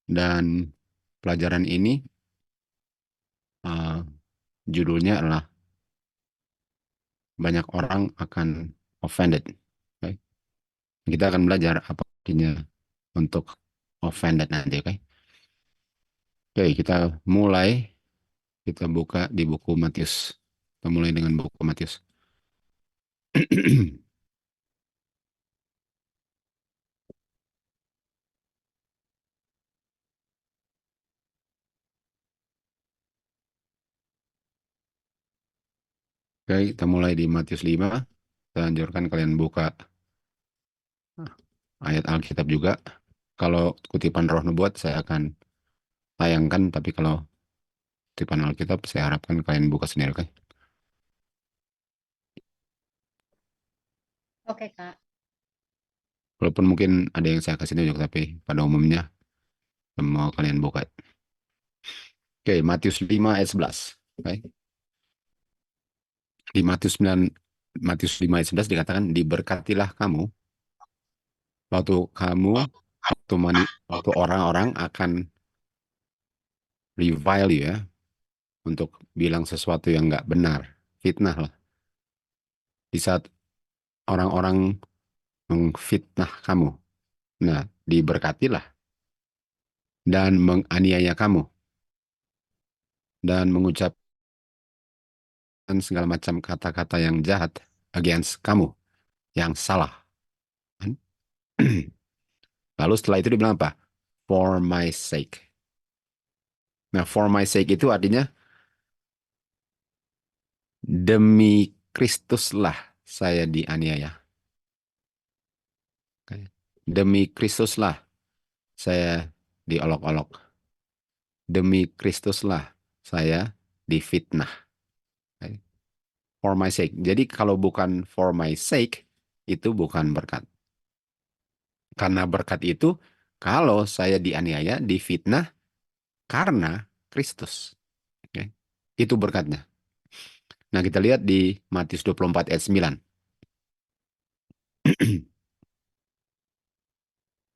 Dan pelajaran ini judulnya adalah banyak orang akan offended. Oke? Kita akan belajar apa artinya untuk offended nanti. Oke? Oke, kita mulai. Kita buka di buku Matius. Kita mulai dengan buku Matius. Oke, kita mulai di Matius 5. Saya anjurkan kalian buka ayat Alkitab juga. Kalau kutipan Roh Nubuat saya akan tayangkan, tapi kalau kutipan Alkitab saya harapkan kalian buka sendiri, oke? Oke, Kak. Walaupun mungkin ada yang saya kasih tunjuk, tapi pada umumnya mau kalian buka. Oke, Matius 5 ayat 11. Oke. Di Matius 5 ayat 11 dikatakan, diberkatilah kamu waktu orang-orang akan revile you ya, untuk bilang sesuatu yang nggak benar, fitnah lah. Di saat orang-orang mengfitnah kamu, nah diberkatilah, dan menganiaya kamu, dan mengucapkan segala macam kata-kata yang jahat against kamu, yang salah. Lalu setelah itu dibilang apa? For my sake. Nah, for my sake itu artinya demi Kristuslah saya dianiaya. Demi Kristuslah saya diolok-olok. Demi Kristuslah saya difitnah. For my sake. Jadi kalau bukan for my sake, itu bukan berkat. Karena berkat itu, kalau saya dianiaya, difitnah karena Kristus. Oke. Itu berkatnya. Nah, kita lihat di Matius 24 ayat 9.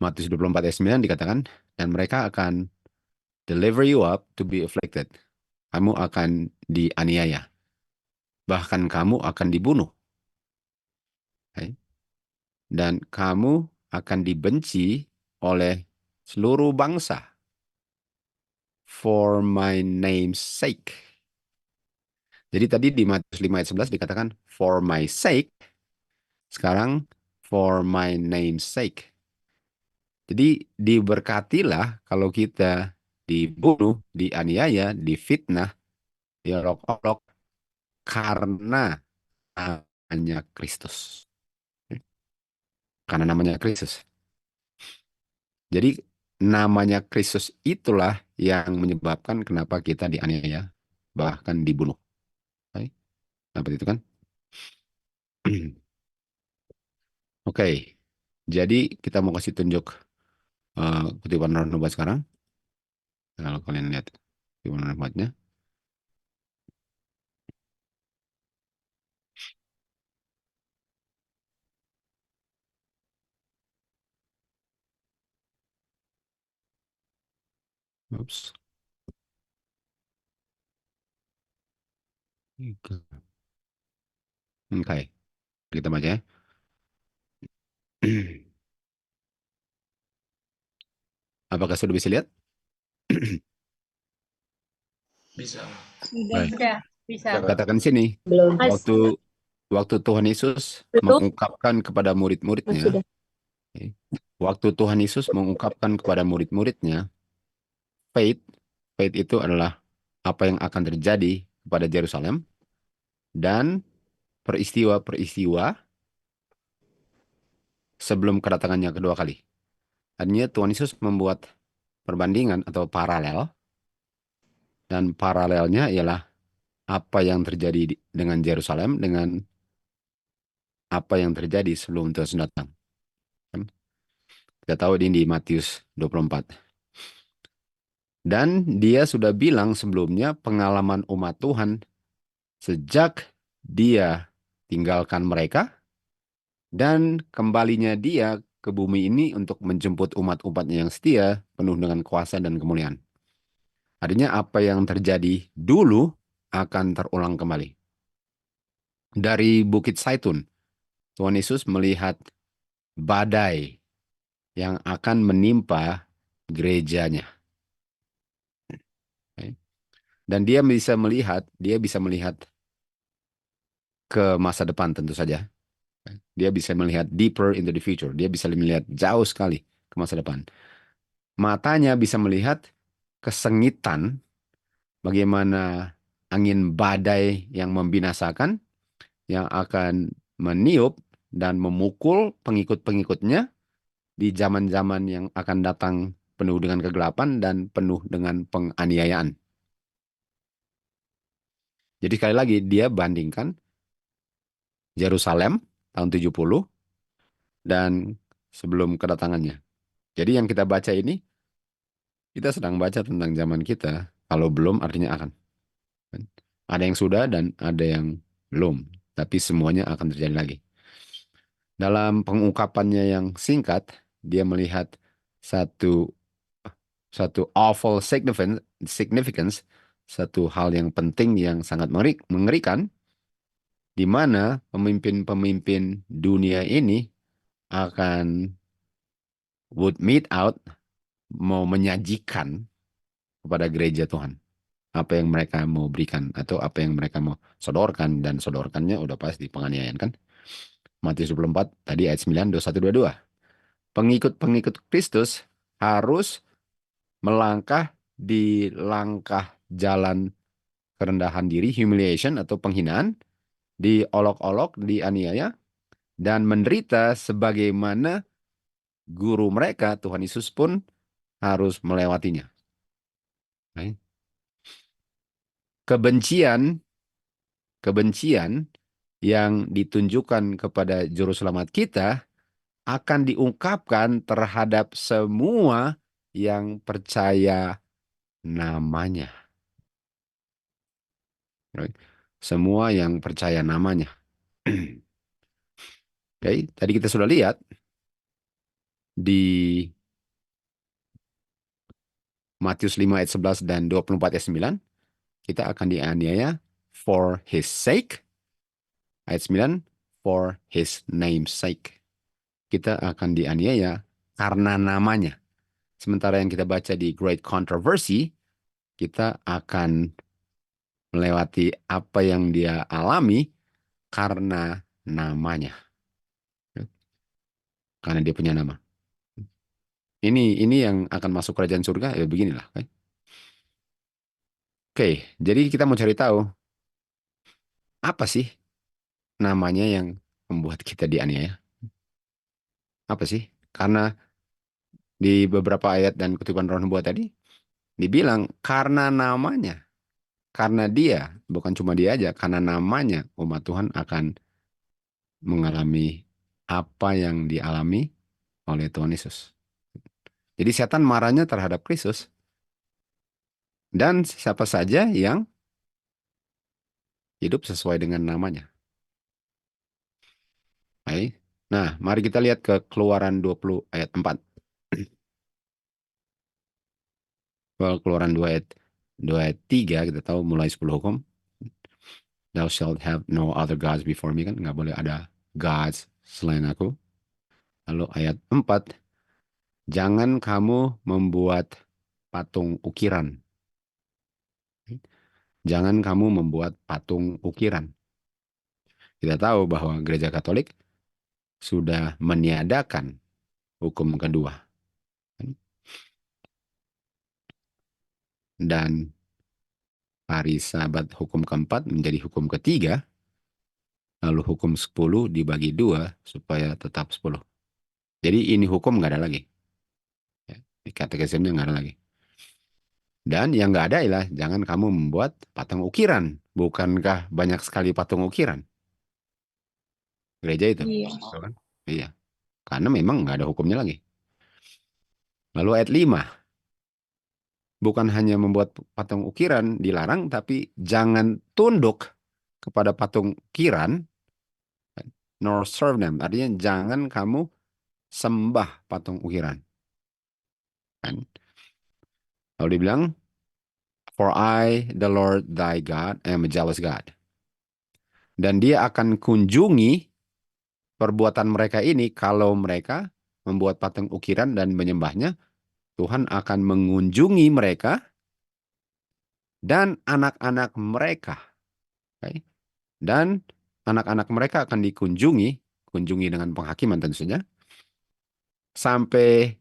Matius 24 ayat 9 dikatakan, dan mereka akan deliver you up to be afflicted. Kamu akan dianiaya. Bahkan kamu akan dibunuh. Okay? Dan kamu akan dibenci oleh seluruh bangsa for my name's sake. Jadi tadi di Matius 5 ayat 11 dikatakan for my sake. Sekarang for my name's sake. Jadi diberkatilah kalau kita dibunuh, dianiaya, difitnah, diolok-olok karena namanya Kristus. Karena namanya Kristus. Jadi namanya Kristus itulah yang menyebabkan kenapa kita dianiaya, bahkan dibunuh. Oke? Dapat itu kan? Oke, jadi kita mau kasih tunjuk kutipan Roh Nubuat sekarang. Kalau kalian lihat kutipan Roh Nubuatnya. Oops. Oke, kita baca ya. Apakah sudah bisa lihat? Bisa. Baik. Sudah, bisa. Katakan sini, Belum. waktu Tuhan Yesus Tutup. mengungkapkan kepada murid-muridnya, Sudah. waktu Tuhan Yesus mengungkapkan kepada murid-muridnya, faith, faith itu adalah apa yang akan terjadi kepada Yerusalem dan peristiwa-peristiwa sebelum kedatangannya kedua kali. Artinya Tuhan Yesus membuat perbandingan atau paralel, dan paralelnya ialah apa yang terjadi dengan Yerusalem dengan apa yang terjadi sebelum Tuhan datang. Kita tahu ini di Matius 24. Dan dia sudah bilang sebelumnya pengalaman umat Tuhan sejak dia tinggalkan mereka dan kembalinya dia ke bumi ini untuk menjemput umat-umatnya yang setia, penuh dengan kuasa dan kemuliaan. Artinya apa yang terjadi dulu akan terulang kembali. Dari Bukit Zaitun, Tuhan Yesus melihat badai yang akan menimpa gerejanya. Dan dia bisa melihat ke masa depan tentu saja. Dia bisa melihat deeper into the future. Dia bisa melihat jauh sekali ke masa depan. Matanya bisa melihat kesengitan, bagaimana angin badai yang membinasakan, yang akan meniup dan memukul pengikut-pengikutnya di zaman-zaman yang akan datang penuh dengan kegelapan dan penuh dengan penganiayaan. Jadi sekali lagi dia bandingkan Yerusalem tahun 70 dan sebelum kedatangannya. Jadi yang kita baca ini, kita sedang baca tentang zaman kita. Kalau belum artinya akan. Ada yang sudah dan ada yang belum. Tapi semuanya akan terjadi lagi. Dalam pengungkapannya yang singkat, dia melihat satu satu awful significance, satu hal yang penting yang sangat mengerikan, di mana pemimpin-pemimpin dunia ini akan would meet out, mau menyajikan kepada gereja Tuhan apa yang mereka mau berikan atau apa yang mereka mau sodorkan, dan sodorkannya udah pasti penganiayaan kan. Matius 24 tadi ayat 9, 21, 22. Pengikut-pengikut Kristus harus melangkah di langkah jalan kerendahan diri, humiliation atau penghinaan, diolok-olok, dianiaya, dan menderita sebagaimana guru mereka, Tuhan Yesus pun harus melewatinya. Right? Kebencian, kebencian yang ditunjukkan kepada juru selamat kita akan diungkapkan terhadap semua yang percaya namanya. Right? Semua yang percaya namanya. Oke, tadi kita sudah lihat di Matius 5 ayat 11 dan 24 ayat 9, kita akan dianiaya for his sake. Ayat 9, for his name's sake. Kita akan dianiaya karena namanya. Sementara yang kita baca di Great Controversy, kita akan melewati apa yang dia alami karena namanya. Karena dia punya nama. Ini yang akan masuk kerajaan surga, ya beginilah. Kan? Oke, jadi kita mau cari tahu, apa sih namanya yang membuat kita dianiaya? Apa sih? Karena di beberapa ayat dan kutipan roh nubuat tadi, dibilang karena namanya. Karena dia, bukan cuma dia aja, karena namanya umat Tuhan akan mengalami apa yang dialami oleh Tuhan Yesus. Jadi setan marahnya terhadap Kristus dan siapa saja yang hidup sesuai dengan namanya. Baik. Nah, mari kita lihat ke Keluaran 20 ayat 4. Keluaran 2 ayat 3 kita tahu mulai 10 hukum. Thou shalt have no other gods before me, kan nggak boleh ada gods selain aku. Lalu ayat 4, jangan kamu membuat patung ukiran. Jangan kamu membuat patung ukiran. Kita tahu bahwa gereja Katolik sudah meniadakan hukum kedua. Dan hari Sabat hukum keempat menjadi hukum ketiga, lalu hukum 10 dibagi dua supaya tetap 10. Jadi ini hukum nggak ada lagi. Ya, di katekismnya nggak ada lagi. Dan yang nggak ada ialah jangan kamu membuat patung ukiran. Bukankah banyak sekali patung ukiran? Gereja itu. Iya. Betul kan? Iya. Karena memang nggak ada hukumnya lagi. Lalu ayat 5. Bukan hanya membuat patung ukiran dilarang, tapi jangan tunduk kepada patung ukiran, nor serve them. Artinya jangan kamu sembah patung ukiran. Kan? Lalu dibilang, For I, the Lord thy God, am a jealous God. Dan dia akan kunjungi perbuatan mereka ini kalau mereka membuat patung ukiran dan menyembahnya. Tuhan akan mengunjungi mereka dan anak-anak mereka. Oke? Dan anak-anak mereka akan kunjungi dengan penghakiman tentu saja, sampai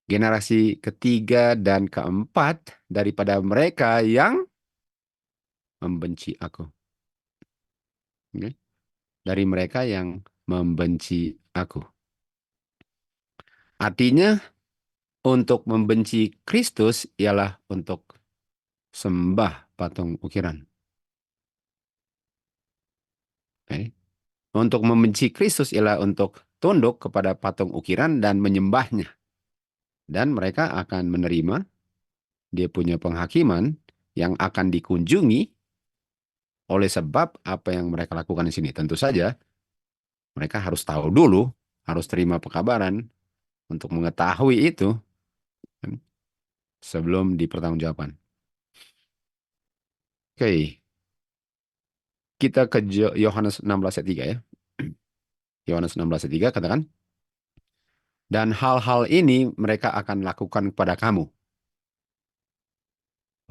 generasi ketiga dan keempat daripada mereka yang membenci aku. Oke? Dari mereka yang membenci aku. Artinya, untuk membenci Kristus ialah untuk sembah patung ukiran. Oke? Untuk membenci Kristus ialah untuk tunduk kepada patung ukiran dan menyembahnya. Dan mereka akan menerima dia punya penghakiman yang akan dikunjungi oleh sebab apa yang mereka lakukan di sini. Tentu saja mereka harus tahu dulu, harus terima pekabaran untuk mengetahui itu kan, sebelum dipertanggungjawabkan. Oke, kita ke Yohanes 16 ayat 3 ya. Yohanes 16 ayat 3 katakan, dan hal-hal ini mereka akan lakukan kepada kamu.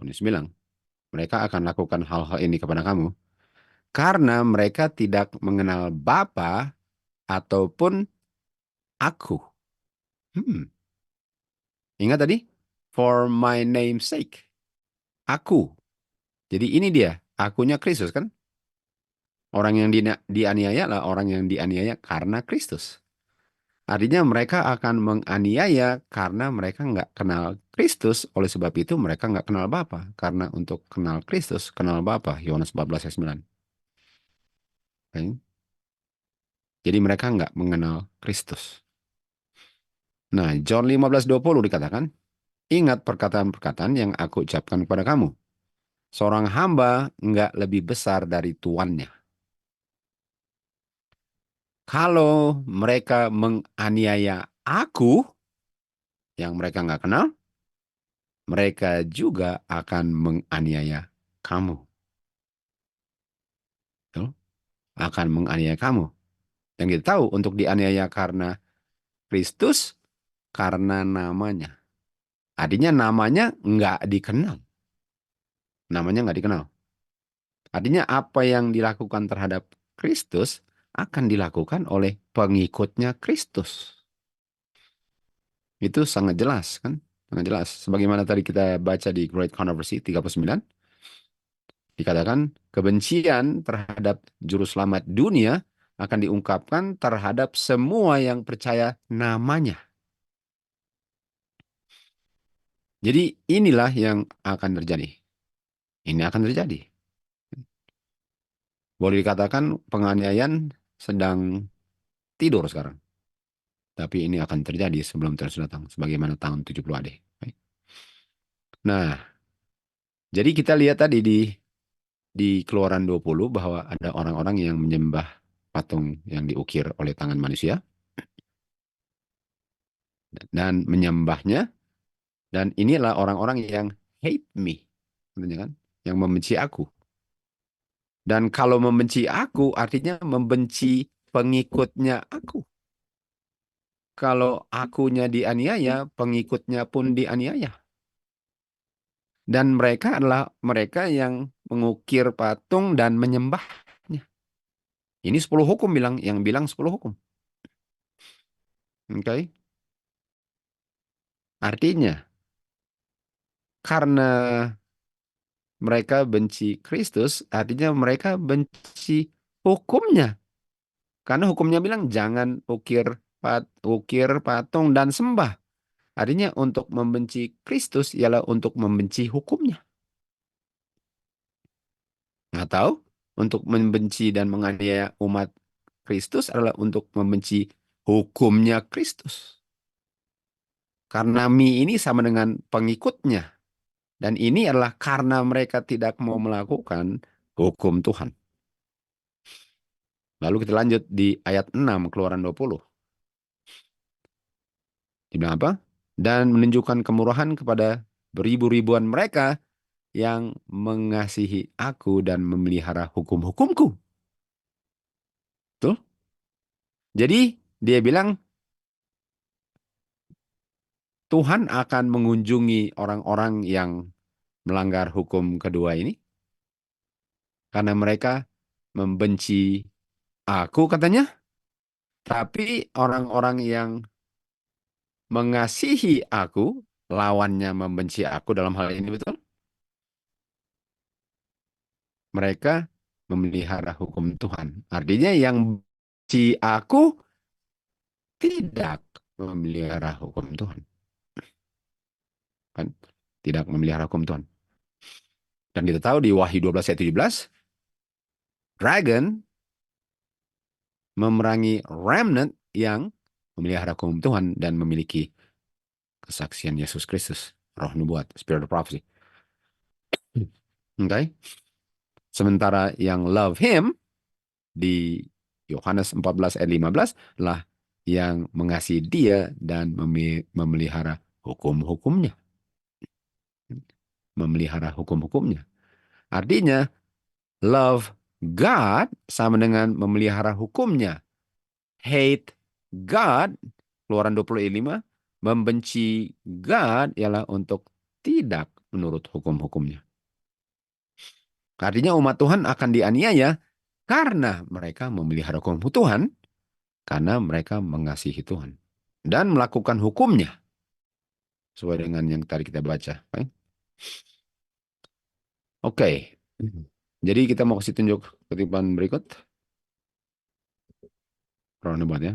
Yohanes bilang, mereka akan lakukan hal-hal ini kepada kamu karena mereka tidak mengenal Bapa ataupun aku. Hmm. Ingat tadi? For my name's sake. Aku. Jadi ini dia. Akunya Kristus kan? Orang yang dianiaya lah orang yang dianiaya karena Kristus. Artinya mereka akan menganiaya karena mereka nggak kenal Kristus. Oleh sebab itu mereka nggak kenal Bapa. Karena untuk kenal Kristus, kenal Bapa. Yohanes 14 ayat 9. Oke? Jadi mereka nggak mengenal Kristus. Nah, John 15:20 dikatakan, ingat perkataan-perkataan yang aku ucapkan kepada kamu. Seorang hamba nggak lebih besar dari tuannya. Kalau mereka menganiaya aku, yang mereka nggak kenal, mereka juga akan menganiaya kamu. Tuh, akan menganiaya kamu. Yang kita tahu untuk dianiaya karena Kristus, karena namanya. Artinya namanya nggak dikenal. Namanya nggak dikenal. Artinya apa yang dilakukan terhadap Kristus akan dilakukan oleh pengikutnya Kristus. Itu sangat jelas kan? Sangat jelas. Sebagaimana tadi kita baca di Great Controversy 39, dikatakan kebencian terhadap juru selamat dunia akan diungkapkan terhadap semua yang percaya namanya. Jadi inilah yang akan terjadi. Ini akan terjadi. Boleh dikatakan penganiayaan sedang tidur sekarang. Tapi ini akan terjadi sebelum Tuhan datang. Sebagaimana tahun 70 AD. Nah, jadi kita lihat tadi di Keluaran 20 bahwa ada orang-orang yang menyembah patung yang diukir oleh tangan manusia dan menyembahnya, dan inilah orang-orang yang hate me, artinya kan, yang membenci aku. Dan kalau membenci aku artinya membenci pengikutnya aku. Kalau akunya dianiaya, pengikutnya pun dianiaya. Dan mereka adalah mereka yang mengukir patung dan menyembahnya. Ini 10 hukum yang bilang 10 hukum. Oke. Artinya, karena mereka benci Kristus, artinya mereka benci hukumnya. Karena hukumnya bilang jangan ukir patung dan sembah. Artinya untuk membenci Kristus ialah untuk membenci hukumnya. Atau untuk membenci dan menganiaya umat Kristus adalah untuk membenci hukumnya Kristus. Karena ini sama dengan pengikutnya. Dan ini adalah karena mereka tidak mau melakukan hukum Tuhan. Lalu kita lanjut di ayat 6 Keluaran 20. Dia bilang apa? Dan menunjukkan kemurahan kepada beribu-ribuan mereka yang mengasihi aku dan memelihara hukum-hukumku. Tuh. Jadi dia bilang Tuhan akan mengunjungi orang-orang yang melanggar hukum kedua ini karena mereka membenci aku katanya. Tapi orang-orang yang mengasihi aku, lawannya membenci aku dalam hal ini betul. Mereka memelihara hukum Tuhan. Artinya yang benci aku tidak memelihara hukum Tuhan. Kan? Tidak memelihara hukum Tuhan. Dan kita tahu di Wahyu 12 ayat 17, dragon memerangi remnant yang memelihara hukum Tuhan dan memiliki kesaksian Yesus Kristus, roh nubuat, spirit of prophecy. Okay? Sementara yang love him di Yohanes 14 ayat 15 lah yang mengasihi dia dan memelihara hukum-hukumnya. Memelihara hukum-hukumnya. Artinya, love God sama dengan memelihara hukumnya. Hate God, Keluaran 25, membenci God ialah untuk tidak menurut hukum-hukumnya. Artinya umat Tuhan akan dianiaya karena mereka memelihara hukum Tuhan, karena mereka mengasihi Tuhan. Dan melakukan hukumnya, sesuai dengan yang tadi kita baca. Oke. Jadi kita mau kasih tunjuk kutipan berikut. Roh nubuat ya.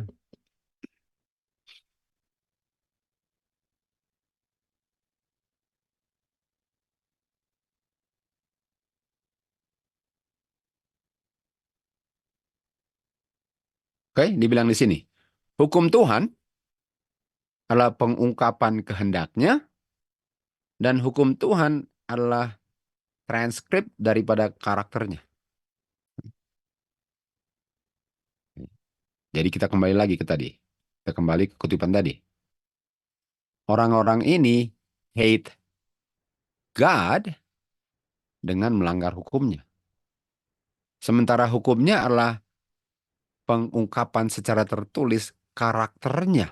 Oke, dibilang di sini. Hukum Tuhan adalah pengungkapan kehendaknya dan hukum Tuhan adalah transkrip daripada karakternya. Jadi kita kembali lagi ke tadi. Kita kembali ke kutipan tadi. Orang-orang ini hate God dengan melanggar hukumnya. Sementara hukumnya adalah pengungkapan secara tertulis karakternya.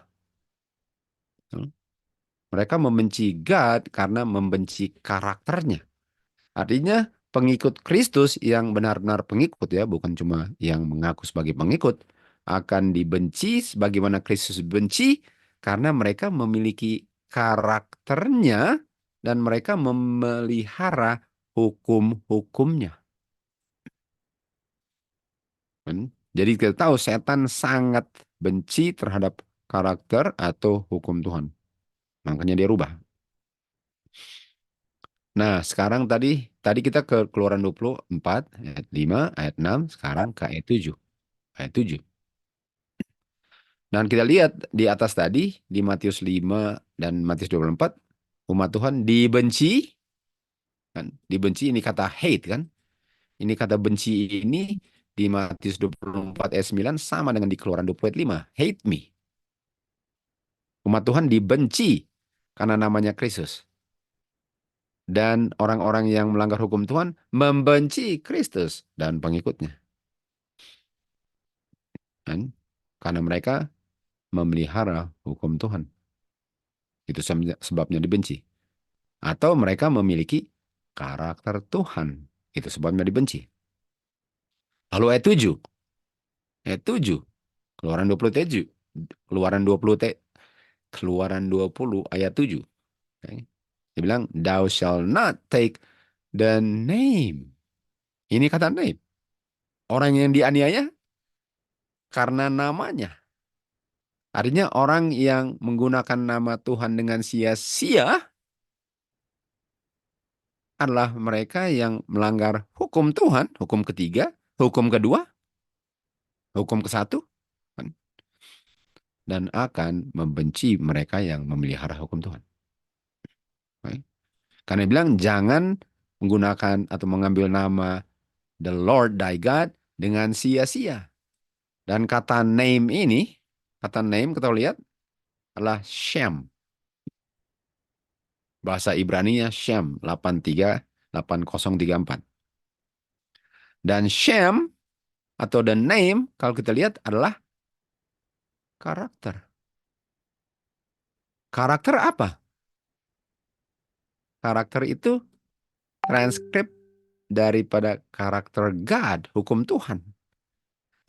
Mereka membenci God karena membenci karakternya. Artinya pengikut Kristus yang benar-benar pengikut ya, bukan cuma yang mengaku sebagai pengikut, akan dibenci sebagaimana Kristus benci karena mereka memiliki karakternya dan mereka memelihara hukum-hukumnya. Jadi kita tahu setan sangat benci terhadap karakter atau hukum Tuhan. Makanya dia rubah. Nah, sekarang tadi kita ke Keluaran 24 ayat 5, ayat 6, sekarang ke ayat 7. Ayat 7. Dan kita lihat di atas tadi di Matius 5 dan Matius 24 umat Tuhan dibenci kan? Dibenci ini kata hate kan? Ini kata benci ini di Matius 24 ayat 9 sama dengan di Keluaran 20 ayat 5. Hate me. Umat Tuhan dibenci karena namanya Kristus. Dan orang-orang yang melanggar hukum Tuhan membenci Kristus dan pengikutnya. Kan? Karena mereka memelihara hukum Tuhan. Itu sebabnya dibenci. Atau mereka memiliki karakter Tuhan. Itu sebabnya dibenci. Lalu ayat 7. Ayat 7. Keluaran 20 ayat 7. Keluaran 20 Keluaran 20 ayat 7. Okay. Dia bilang, thou shall not take the name. Ini kata name. Orang yang dianiaya karena namanya. Artinya orang yang menggunakan nama Tuhan dengan sia-sia adalah mereka yang melanggar hukum Tuhan, hukum ketiga, hukum kedua, hukum ke-1, kan? Dan akan membenci mereka yang memelihara hukum Tuhan. Kan? Karena dia bilang jangan menggunakan atau mengambil nama the Lord thy God dengan sia-sia. Dan kata name ini, kata name kita lihat, adalah Shem. Bahasa Ibrani-nya Shem 838034. Dan Shem atau the name kalau kita lihat adalah karakter. Karakter apa? Karakter itu transkrip daripada karakter God, hukum Tuhan.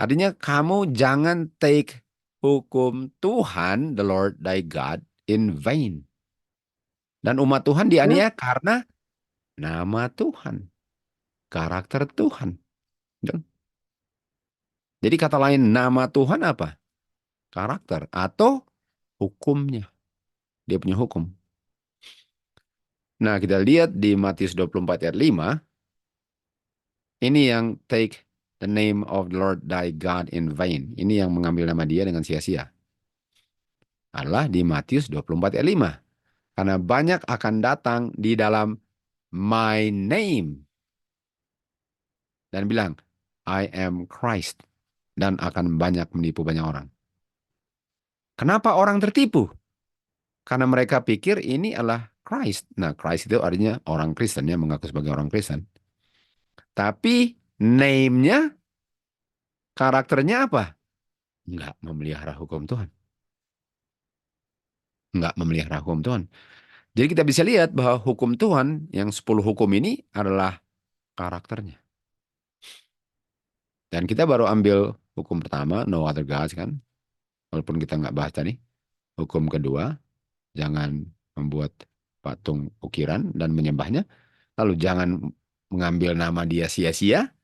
Artinya kamu jangan take hukum Tuhan, the Lord thy God, in vain. Dan umat Tuhan dianiaya karena nama Tuhan, karakter Tuhan. Jadi kata lain, nama Tuhan apa? Karakter atau hukumnya. Dia punya hukum. Nah, kita lihat di Matius 24 ayat 5, ini yang take the name of the Lord thy God in vain. Ini yang mengambil nama dia dengan sia-sia. Adalah di Matius 24 ayat 5. Karena banyak akan datang di dalam my name. Dan bilang, I am Christ. Dan akan banyak menipu banyak orang. Kenapa orang tertipu? Karena mereka pikir ini adalah Christ. Nah, Christ itu artinya orang Kristen, ya, mengaku sebagai orang Kristen. Tapi name-nya, karakternya apa? Enggak memelihara hukum Tuhan. Enggak memelihara hukum Tuhan. Jadi kita bisa lihat bahwa hukum Tuhan yang 10 hukum ini adalah karakternya. Dan kita baru ambil hukum pertama, no other gods kan. Walaupun kita nggak bahas tadi. Hukum kedua, jangan membuat patung ukiran dan menyembahnya. Lalu jangan mengambil nama dia sia-sia.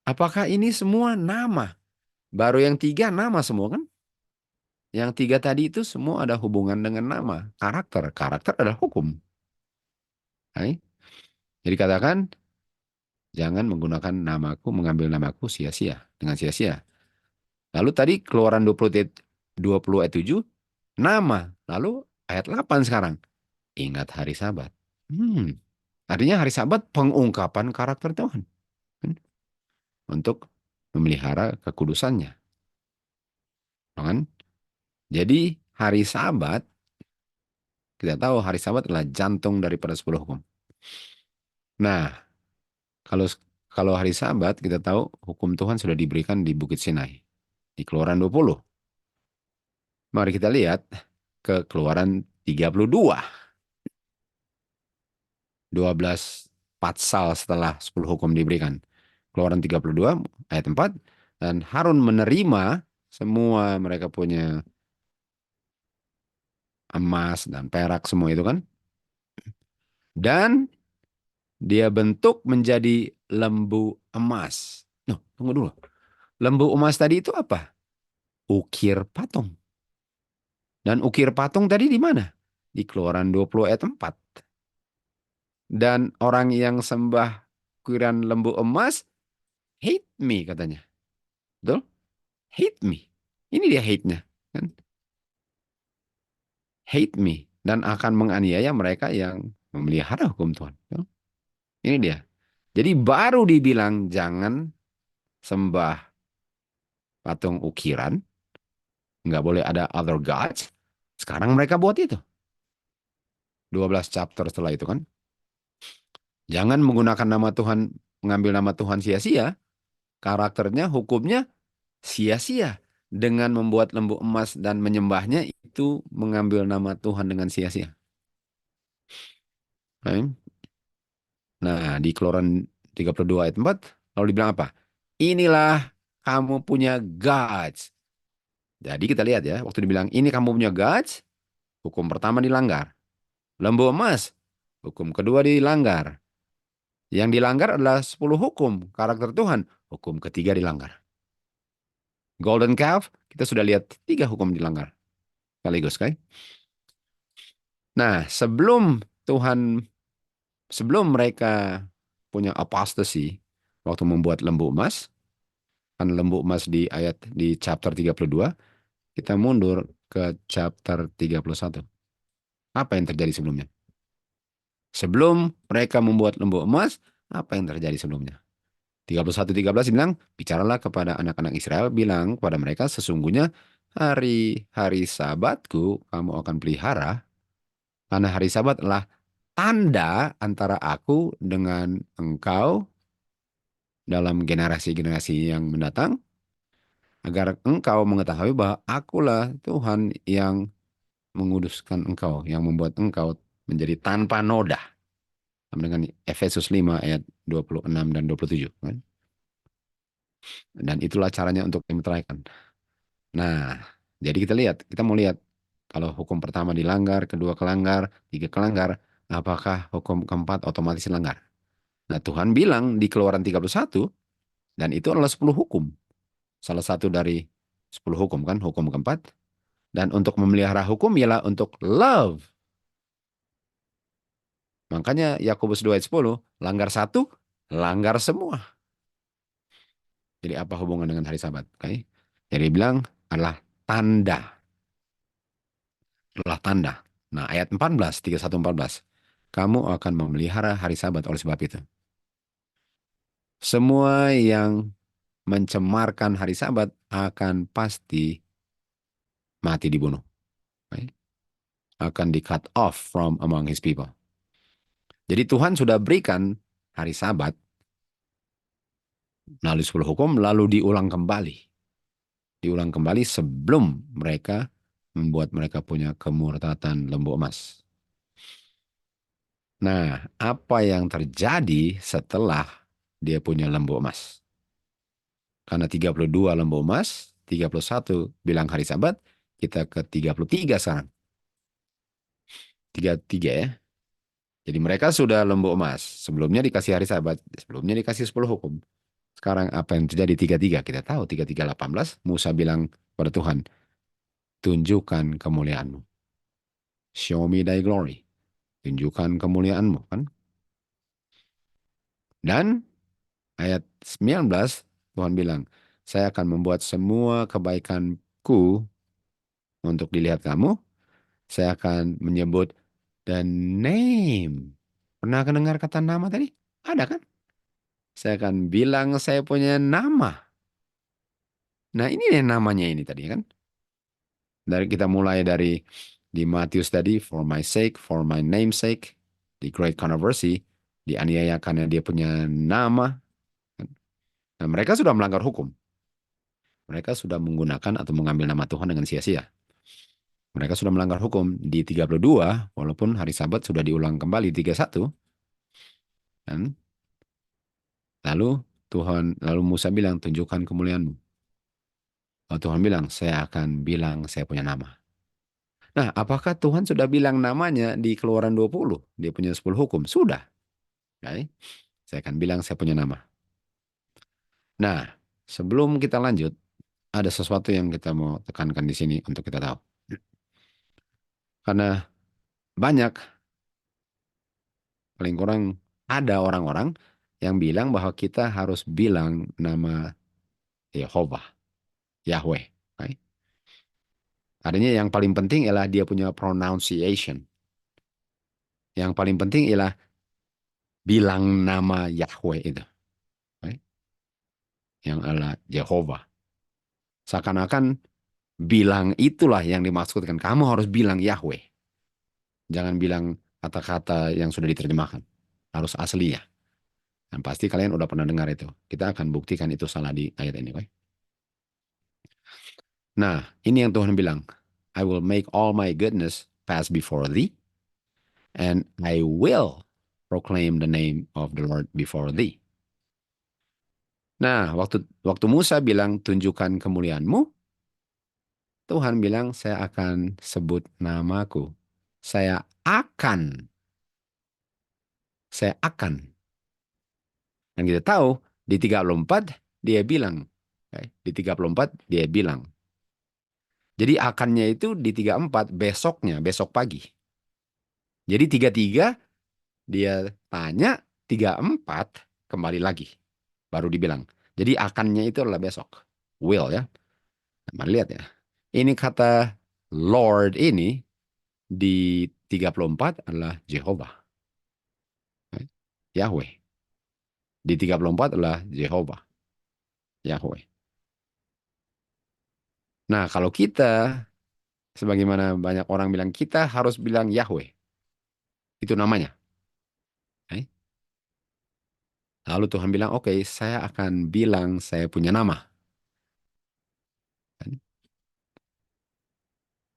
Apakah ini semua nama? Baru yang 3 nama semua kan? Yang 3 tadi itu semua ada hubungan dengan nama. Karakter. Karakter adalah hukum. Hai? Jadi katakan, jangan menggunakan namaku, mengambil namaku sia-sia. Dengan sia-sia. Lalu tadi keluaran 20 ayat 7, nama. Lalu ayat 8 sekarang. Ingat hari Sabat. Artinya hari Sabat pengungkapan karakter Tuhan. Untuk memelihara kekudusannya. Kan? Jadi hari Sabat, kita tahu hari Sabat adalah jantung daripada 10 hukum. Nah, kalau kalau hari Sabat kita tahu hukum Tuhan sudah diberikan di Bukit Sinai. Di Keluaran 20. Mari kita lihat ke Keluaran 32. 12 pasal setelah 10 hukum diberikan. Keluaran 32 ayat 4. Dan Harun menerima semua mereka punya emas dan perak semua itu kan. Dan dia bentuk menjadi lembu emas. No, tunggu dulu. Lembu emas tadi itu apa? Ukir patung. Dan ukir patung tadi di mana? Di Keluaran 20 ayat 4. Dan orang yang sembah ukiran lembu emas, hate me katanya. Betul? Hate me. Ini dia hate-nya. Kan? Hate me. Dan akan menganiaya mereka yang memelihara hukum Tuhan. Ini dia. Jadi baru dibilang jangan sembah patung ukiran. Nggak boleh ada other gods. Sekarang mereka buat itu. 12 chapter setelah itu kan. Jangan menggunakan nama Tuhan, mengambil nama Tuhan sia-sia. Karakternya, hukumnya sia-sia. Dengan membuat lembu emas dan menyembahnya, itu mengambil nama Tuhan dengan sia-sia. Nah, di Keluaran 32 ayat 4, lalu dibilang apa? Inilah kamu punya gods. Jadi kita lihat ya, waktu dibilang ini kamu punya gods, hukum pertama dilanggar. Lembu emas, hukum kedua dilanggar. Yang dilanggar adalah 10 hukum karakter Tuhan. Hukum ketiga dilanggar. Golden calf, kita sudah lihat 3 hukum dilanggar. Sekaligus, kan? Nah, sebelum mereka punya apostasy, waktu membuat lembu emas, kan lembu emas di chapter 32, kita mundur ke chapter 31. Apa yang terjadi sebelumnya? Sebelum mereka membuat lembu emas, apa yang terjadi sebelumnya? 31-13 bilang, bicaralah kepada anak-anak Israel, bilang kepada mereka, sesungguhnya hari-hari Sabatku kamu akan pelihara, karena hari Sabat adalah tanda antara aku dengan engkau dalam generasi-generasi yang mendatang, agar engkau mengetahui bahwa akulah Tuhan yang menguduskan engkau, yang membuat engkau menjadi tanpa noda. Sama dengan Efesus 5 ayat 26 dan 27. Kan? Dan itulah caranya untuk dimeteraikan. Nah, jadi kita lihat, kita mau lihat kalau hukum pertama dilanggar, kedua kelanggar, tiga kelanggar, apakah hukum keempat otomatis dilanggar? Nah, Tuhan bilang di Keluaran 31, dan itu adalah 10 hukum. Salah satu dari 10 hukum kan, hukum keempat. Dan untuk memelihara hukum ialah untuk love. Makanya Yakobus 2 ayat 10, langgar satu, langgar semua. Jadi apa hubungan dengan hari Sabat? Okay? Jadi bilang adalah tanda. Adalah tanda. Nah, ayat 14, 31 14. Kamu akan memelihara hari Sabat oleh sebab itu. Semua yang mencemarkan hari Sabat akan pasti mati dibunuh. Okay? Akan di cut off from among his people. Jadi Tuhan sudah berikan hari Sabat melalui 10 hukum lalu diulang kembali. Diulang kembali sebelum mereka membuat mereka punya kemurtatan lembu emas. Nah, apa yang terjadi setelah dia punya lembu emas? Karena 32 lembu emas, 31 bilang hari Sabat, kita ke 33 sekarang. 33 ya. Jadi mereka sudah lembu emas. Sebelumnya dikasih hari Sabat, sebelumnya dikasih 10 hukum. Sekarang apa yang terjadi 33? Kita tahu 33:18 Musa bilang pada Tuhan, tunjukkan kemuliaanmu. Show me thy glory. Tunjukkan kemuliaanmu kan. Dan ayat 19 Tuhan bilang, saya akan membuat semua kebaikanku untuk dilihat kamu. Saya akan menyebut the name. Pernah dengar kata nama tadi? Ada kan? Saya akan bilang saya punya nama. Nah ini nih namanya ini tadi kan. Dari kita mulai dari di Matius tadi, for my sake, for my name's sake, di Great Controversy, dianiaya karena dia punya nama. Nah, mereka sudah melanggar hukum. Mereka sudah menggunakan atau mengambil nama Tuhan dengan sia-sia. Mereka sudah melanggar hukum di 32, walaupun hari Sabat sudah diulang kembali 31. Kan? Lalu Musa bilang, tunjukkan kemuliaanmu. Lalu Tuhan bilang, saya akan bilang saya punya nama. Nah, apakah Tuhan sudah bilang namanya di Keluaran 20? Dia punya 10 hukum. Sudah. Okay? Saya akan bilang saya punya nama. Nah, sebelum kita lanjut, ada sesuatu yang kita mau tekankan di sini untuk kita tahu. Karena banyak, paling kurang ada orang-orang yang bilang bahwa kita harus bilang nama Yehova, Yahweh. Okay? Artinya yang paling penting ialah dia punya pronunciation. Yang paling penting ialah bilang nama Yahweh itu. Okay? Yang adalah Yehova. Seakan-akan bilang itulah yang dimaksudkan. Kamu harus bilang Yahweh. Jangan bilang kata-kata yang sudah diterjemahkan. Harus aslinya. Dan pasti kalian udah pernah dengar itu. Kita akan buktikan itu salah di ayat ini. Okay? Nah, ini yang Tuhan bilang. I will make all my goodness pass before thee, and I will proclaim the name of the Lord before thee. Nah, waktu Musa bilang, tunjukkan kemuliaanmu, Tuhan bilang, saya akan sebut namaku. Saya akan. Saya akan. Dan kita tahu, di 34 dia bilang. Di 34 dia bilang. Jadi akannya itu di 34 besoknya, besok pagi. Jadi 33 dia tanya, 34 kembali lagi. Baru dibilang. Jadi akannya itu adalah besok. Will ya. Mari lihat ya. Ini kata Lord ini di 34 adalah Jehovah. Yahweh. Di 34 adalah Jehovah. Yahweh. Nah, kalau kita, sebagaimana banyak orang bilang, kita harus bilang Yahweh. Itu namanya. Eh, Lalu Tuhan bilang, oke, saya akan bilang saya punya nama. Kan?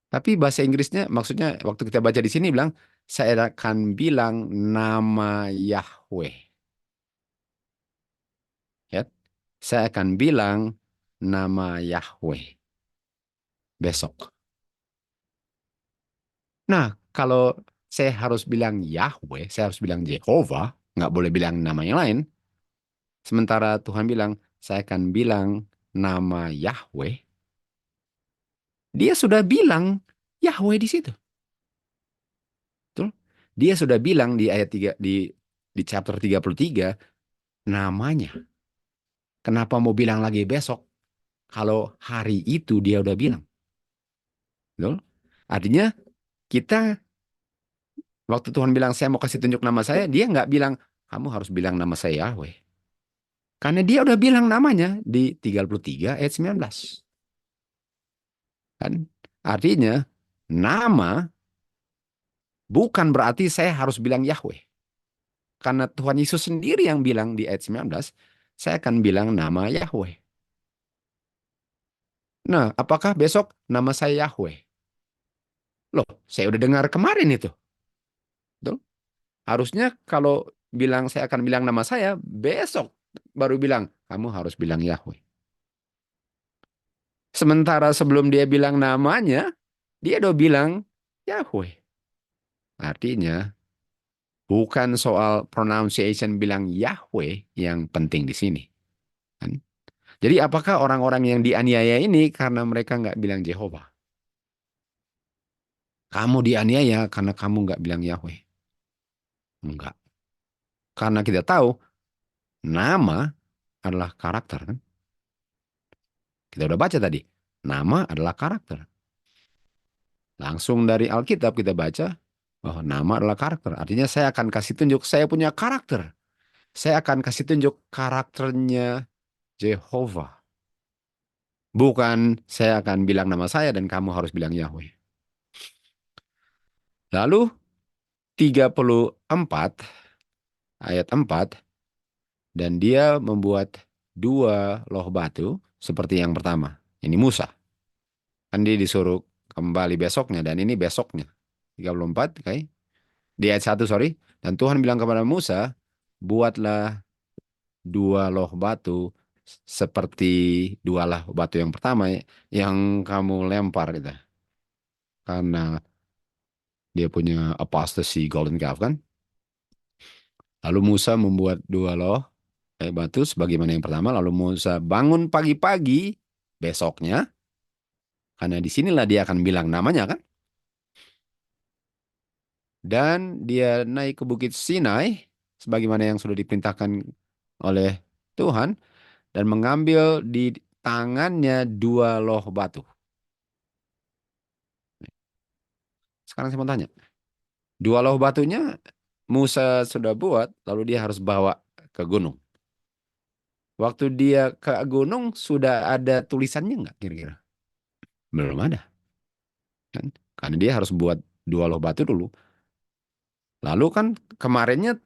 Tapi bahasa Inggrisnya, maksudnya waktu kita baca di sini bilang, saya akan bilang nama Yahweh. Ya, saya akan bilang nama Yahweh besok. Nah, kalau saya harus bilang Yahweh, saya harus bilang Jehovah, nggak boleh bilang nama yang lain. Sementara Tuhan bilang, saya akan bilang nama Yahweh. Dia sudah bilang Yahweh di situ. Betul? Dia sudah bilang di ayat 3 di chapter 33 namanya. Kenapa mau bilang lagi besok? Kalau hari itu dia udah bilang. Betul? Artinya kita waktu Tuhan bilang saya mau kasih tunjuk nama saya, dia nggak bilang kamu harus bilang nama saya Yahweh. Karena dia udah bilang namanya di 33 ayat 19. Kan? Artinya nama bukan berarti saya harus bilang Yahweh. Karena Tuhan Yesus sendiri yang bilang di ayat 19, saya akan bilang nama Yahweh. Nah, apakah besok nama saya Yahweh? Loh, saya udah dengar kemarin itu. Betul? Harusnya kalau bilang saya akan bilang nama saya, besok baru bilang, kamu harus bilang Yahweh. Sementara sebelum dia bilang namanya, dia udah bilang Yahweh. Artinya, bukan soal pronunciation bilang Yahweh yang penting di sini. Kan? Jadi apakah orang-orang yang dianiaya ini karena mereka nggak bilang Jehovah? Kamu dianiaya karena kamu nggak bilang Yahweh. Enggak. Karena kita tahu nama adalah karakter kan. Kita udah baca tadi. Nama adalah karakter. Langsung dari Alkitab kita baca bahwa nama adalah karakter. Artinya saya akan kasih tunjuk saya punya karakter. Saya akan kasih tunjuk karakternya Jehovah. Bukan saya akan bilang nama saya dan kamu harus bilang Yahweh. Lalu 34 ayat 4, dan dia membuat dua loh batu seperti yang pertama. Ini Musa. Kan dia disuruh kembali besoknya dan ini besoknya. 34, oke. Di ayat 1, sorry. Dan Tuhan bilang kepada Musa, buatlah dua loh batu seperti dua loh batu yang pertama yang kamu lempar itu. Karena dia punya apostasy golden calf kan. Lalu Musa membuat dua loh batu sebagaimana yang pertama. Lalu Musa bangun pagi-pagi besoknya. Karena disinilah dia akan bilang namanya kan. Dan dia naik ke Bukit Sinai. Sebagaimana yang sudah diperintahkan oleh Tuhan. Dan mengambil di tangannya dua loh batu. Sekarang saya mau tanya. Dua loh batunya Musa sudah buat. Lalu dia harus bawa ke gunung. Waktu dia ke gunung sudah ada tulisannya nggak kira-kira? Belum ada. Kan? Karena dia harus buat dua loh batu dulu. Lalu kan kemarinnya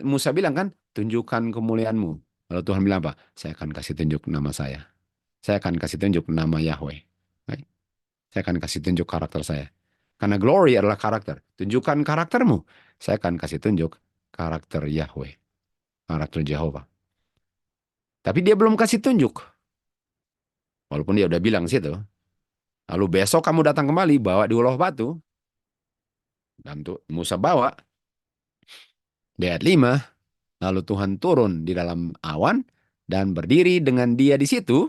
Musa bilang kan, tunjukkan kemuliaanmu. Lalu Tuhan bilang apa? Saya akan kasih tunjuk nama saya. Saya akan kasih tunjuk nama Yahweh. Right? Saya akan kasih tunjuk karakter saya. Karena glory adalah karakter. Tunjukkan karaktermu. Saya akan kasih tunjuk karakter Yahweh. Karakter Jehovah. Tapi dia belum kasih tunjuk. Walaupun dia udah bilang situ. Lalu besok kamu datang kembali bawa dua loh batu. Dan tuh Musa bawa. Di ayat 5. Lalu Tuhan turun di dalam awan dan berdiri dengan dia di situ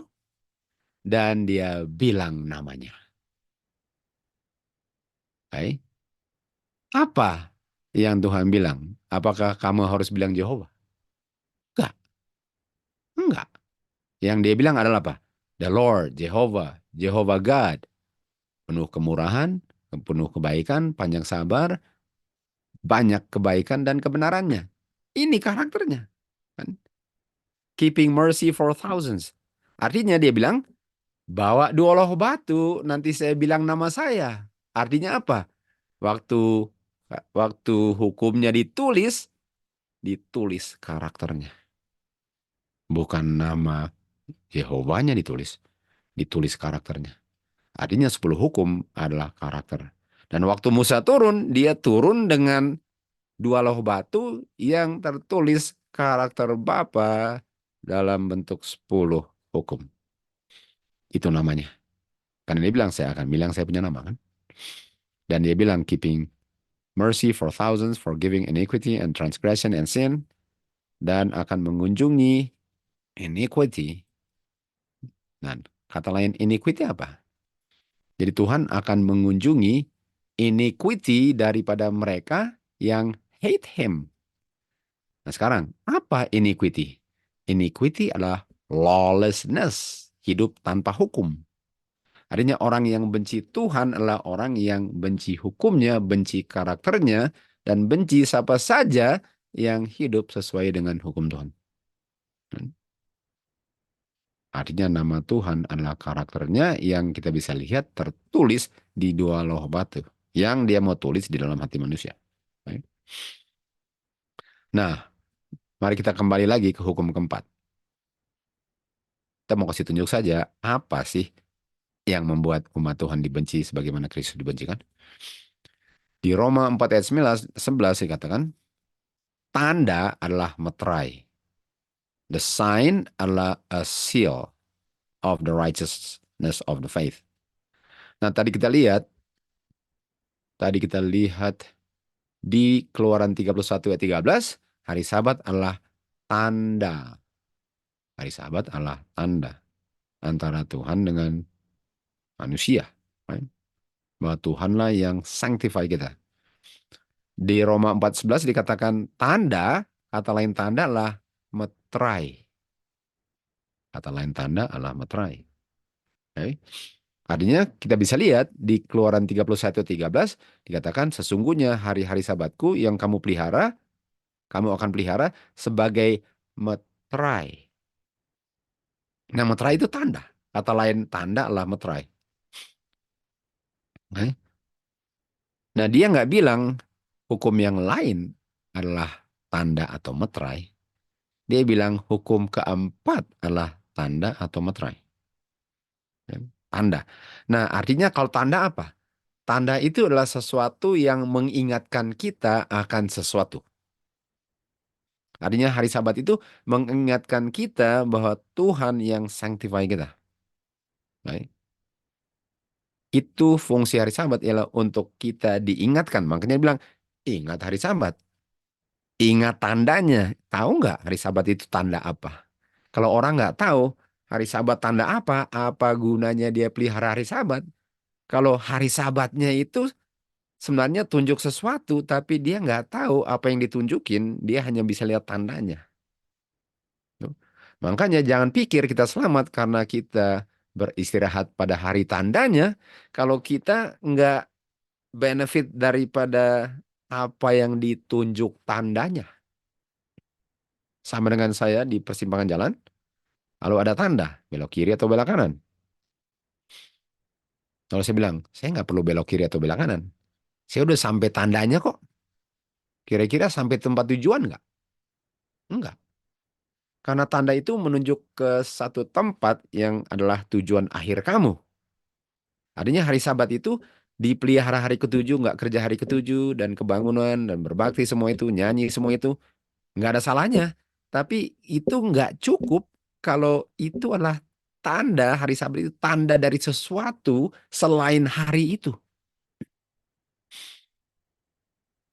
dan dia bilang namanya. Hai, apa yang Tuhan bilang? Apakah kamu harus bilang Jehovah? Enggak, enggak. Yang dia bilang adalah apa? The Lord, Jehovah, Jehovah God. Penuh kemurahan, penuh kebaikan, panjang sabar, banyak kebaikan dan kebenarannya. Ini karakternya. Kan? Keeping mercy for thousands. Artinya dia bilang, Bawa dua loh batu, nanti saya bilang nama saya. Artinya apa? Waktu waktu hukumnya ditulis karakternya. Bukan nama Yehovanya ditulis karakternya. Artinya 10 hukum adalah karakter. Dan waktu Musa turun, dia turun dengan dua loh batu yang tertulis karakter Bapa dalam bentuk 10 hukum. Itu namanya. Karena dia bilang, saya akan bilang saya punya nama kan. Dan dia bilang, keeping mercy for thousands, forgiving iniquity and transgression and sin, dan akan mengunjungi iniquity. Dan kata lain iniquity apa? Jadi Tuhan akan mengunjungi iniquity daripada mereka yang hate him. Nah sekarang, apa iniquity? Iniquity adalah lawlessness, hidup tanpa hukum. Artinya orang yang benci Tuhan adalah orang yang benci hukumnya, benci karakternya, dan benci siapa saja yang hidup sesuai dengan hukum Tuhan. Artinya nama Tuhan adalah karakternya yang kita bisa lihat tertulis di dua loh batu. Yang dia mau tulis di dalam hati manusia. Nah, mari kita kembali lagi ke hukum keempat. Kita mau kasih tunjuk saja apa sih yang membuat umat Tuhan dibenci sebagaimana Kristus dibenci kan? Di Roma 4 ayat 11 dikatakan, tanda adalah meterai. The sign adalah a seal of the righteousness of the faith. Nah, tadi kita lihat di Keluaran 31 ayat 13, hari Sabat adalah tanda. Hari Sabat adalah tanda antara Tuhan dengan manusia. Right? Bahwa Tuhanlah yang sanctify kita. Di Roma 4:11 dikatakan tanda, kata lain tanda adalah meterai. Kata lain tanda adalah meterai. Okay? Artinya kita bisa lihat di Keluaran 31 ayat 13 dikatakan sesungguhnya hari-hari Sabatku yang kamu akan pelihara sebagai meterai. Nah, meterai itu tanda. Kata lain tanda adalah meterai. Nah, dia nggak bilang hukum yang lain adalah tanda atau meterai. Dia bilang hukum keempat adalah tanda atau meterai. Tanda. Nah, artinya kalau tanda apa? Tanda itu adalah sesuatu yang mengingatkan kita akan sesuatu. Artinya hari Sabat itu mengingatkan kita bahwa Tuhan yang sanctify kita. Baik. Itu fungsi hari Sabat ialah untuk kita diingatkan. Makanya dia bilang, ingat hari Sabat. Ingat tandanya. Tahu nggak hari Sabat itu tanda apa? Kalau orang nggak tahu hari Sabat tanda apa gunanya dia pelihara hari Sabat? Kalau hari Sabatnya itu sebenarnya tunjuk sesuatu, tapi dia nggak tahu apa yang ditunjukin, dia hanya bisa lihat tandanya. Tuh. Makanya jangan pikir kita selamat karena kita beristirahat pada hari tandanya, kalau kita nggak benefit daripada apa yang ditunjuk tandanya. Sama dengan saya di persimpangan jalan, lalu ada tanda, belok kiri atau belok kanan. Kalau saya bilang, saya nggak perlu belok kiri atau belok kanan. Saya udah sampai tandanya kok. Kira-kira sampai tempat tujuan nggak? Enggak. Karena tanda itu menunjuk ke satu tempat yang adalah tujuan akhir kamu. Artinya hari Sabat itu dipelihara hari ketujuh, nggak kerja hari ketujuh, dan kebangunan, dan berbakti semua itu, nyanyi semua itu, nggak ada salahnya. Tapi itu nggak cukup kalau itu adalah tanda, hari Sabat itu tanda dari sesuatu selain hari itu.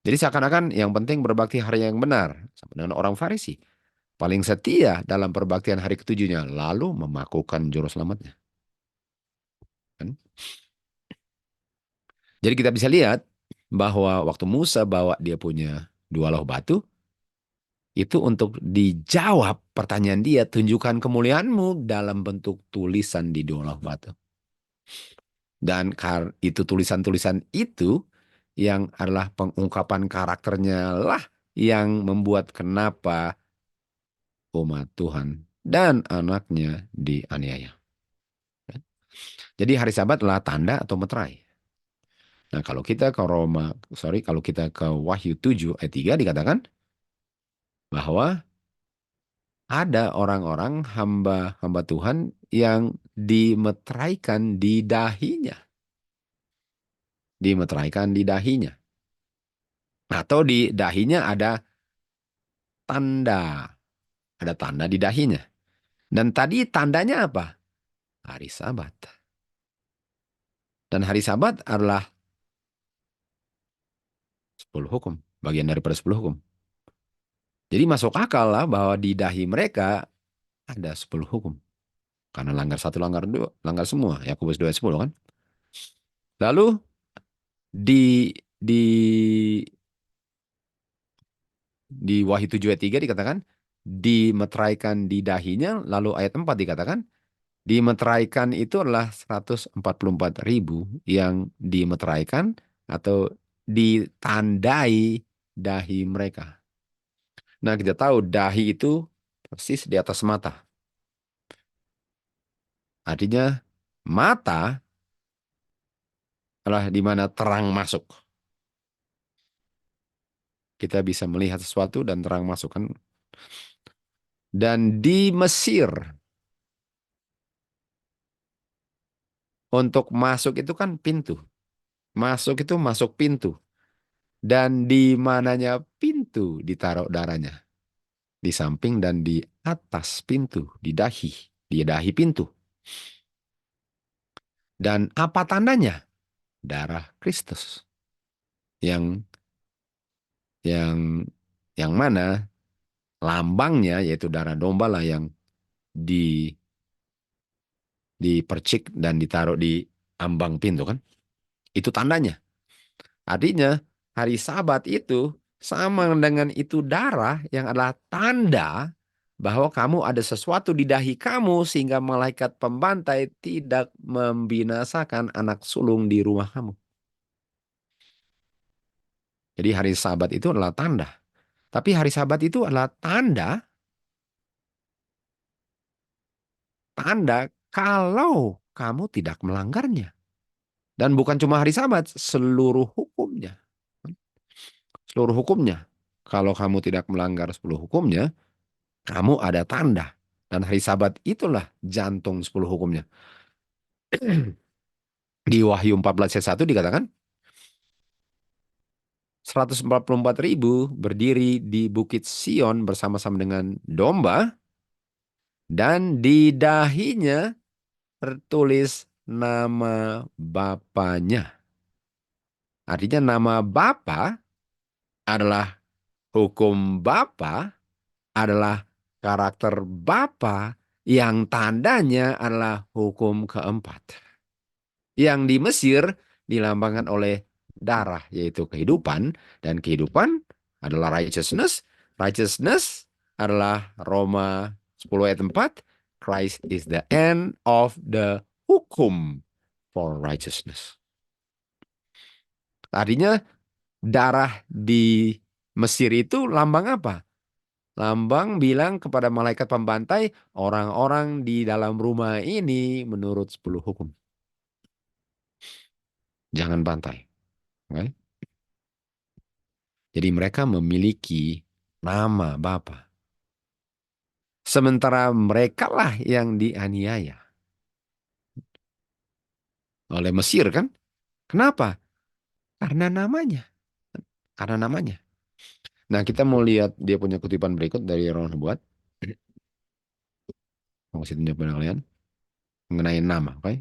Jadi seakan-akan yang penting berbakti hari yang benar. Sama dengan orang Farisi. Paling setia dalam perbaktian hari ketujuhnya. Lalu memakukan juru selamatnya. Kan? Jadi kita bisa lihat bahwa waktu Musa bawa dia punya dua loh batu. Itu untuk dijawab pertanyaan dia. Tunjukkan kemuliaanmu dalam bentuk tulisan di dua loh batu. Dan itu tulisan-tulisan itu yang adalah pengungkapan karakternya lah yang membuat kenapa umat Tuhan dan anaknya dianiaya. Jadi hari Sabat adalah tanda atau meterai. Nah, kalau kita ke kalau kita ke Wahyu 7 ayat 3 dikatakan bahwa ada orang-orang hamba-hamba Tuhan yang dimeteraikan di dahinya. Dimeteraikan di dahinya. Atau di dahinya ada tanda. Ada tanda di dahinya. Dan tadi tandanya apa? Hari Sabat. Dan hari Sabat adalah 10 hukum. Bagian daripada 10 hukum. Jadi masuk akal lah bahwa di dahi mereka ada 10 hukum. Karena langgar satu, langgar dua, langgar semua. Yakobus 2 ayat 10 kan. Lalu di di Wahyu 7 ayat 3 dikatakan dimeteraikan di dahinya. Lalu ayat 4 dikatakan dimeteraikan itu adalah 144.000 yang dimeteraikan atau ditandai dahi mereka. Nah, kita tahu dahi itu persis di atas mata. Artinya mata adalah di mana terang masuk. Kita bisa melihat sesuatu dan terang masuk kan. Dan di Mesir untuk masuk itu kan pintu. Masuk itu masuk pintu. Dan di mananya pintu ditaruh darahnya. Di samping dan di atas pintu, di dahi. Di dahi pintu. Dan apa tandanya? Darah Kristus. Yang yang yang mana lambangnya yaitu darah domba lah yang di dipercik dan ditaruh di ambang pintu kan. Itu tandanya. Artinya hari Sabat itu sama dengan itu darah yang adalah tanda bahwa kamu ada sesuatu di dahi kamu sehingga malaikat pembantai tidak membinasakan anak sulung di rumah kamu. Jadi hari Sabat itu adalah tanda. Tapi hari Sabat itu adalah tanda kalau kamu tidak melanggarnya. Dan bukan cuma hari Sabat, seluruh hukumnya. Seluruh hukumnya. Kalau kamu tidak melanggar 10 hukumnya, kamu ada tanda. Dan hari Sabat itulah jantung 10 hukumnya. Di Wahyu 14 ayat 1 dikatakan, 144.000 berdiri di Bukit Sion bersama-sama dengan domba, dan di dahinya tertulis nama Bapanya. Artinya nama Bapa adalah hukum Bapa, adalah karakter Bapa yang tandanya adalah hukum keempat. Yang di Mesir dilambangkan oleh darah, yaitu kehidupan. Dan kehidupan adalah righteousness. Righteousness adalah Roma 10 ayat 4. Christ is the end of the hukum for righteousness. Artinya darah di Mesir itu lambang apa? Lambang bilang kepada malaikat pembantai, orang-orang di dalam rumah ini menurut 10 hukum. Jangan bantai. Okay? Jadi mereka memiliki nama Bapa. Sementara mereka lah yang dianiaya oleh Mesir kan? Kenapa? Karena namanya. Karena namanya. Nah, kita mau lihat dia punya kutipan berikut dari Ron Buat. Mau kasih tunjuk pada kalian mengenai nama, oke? Okay?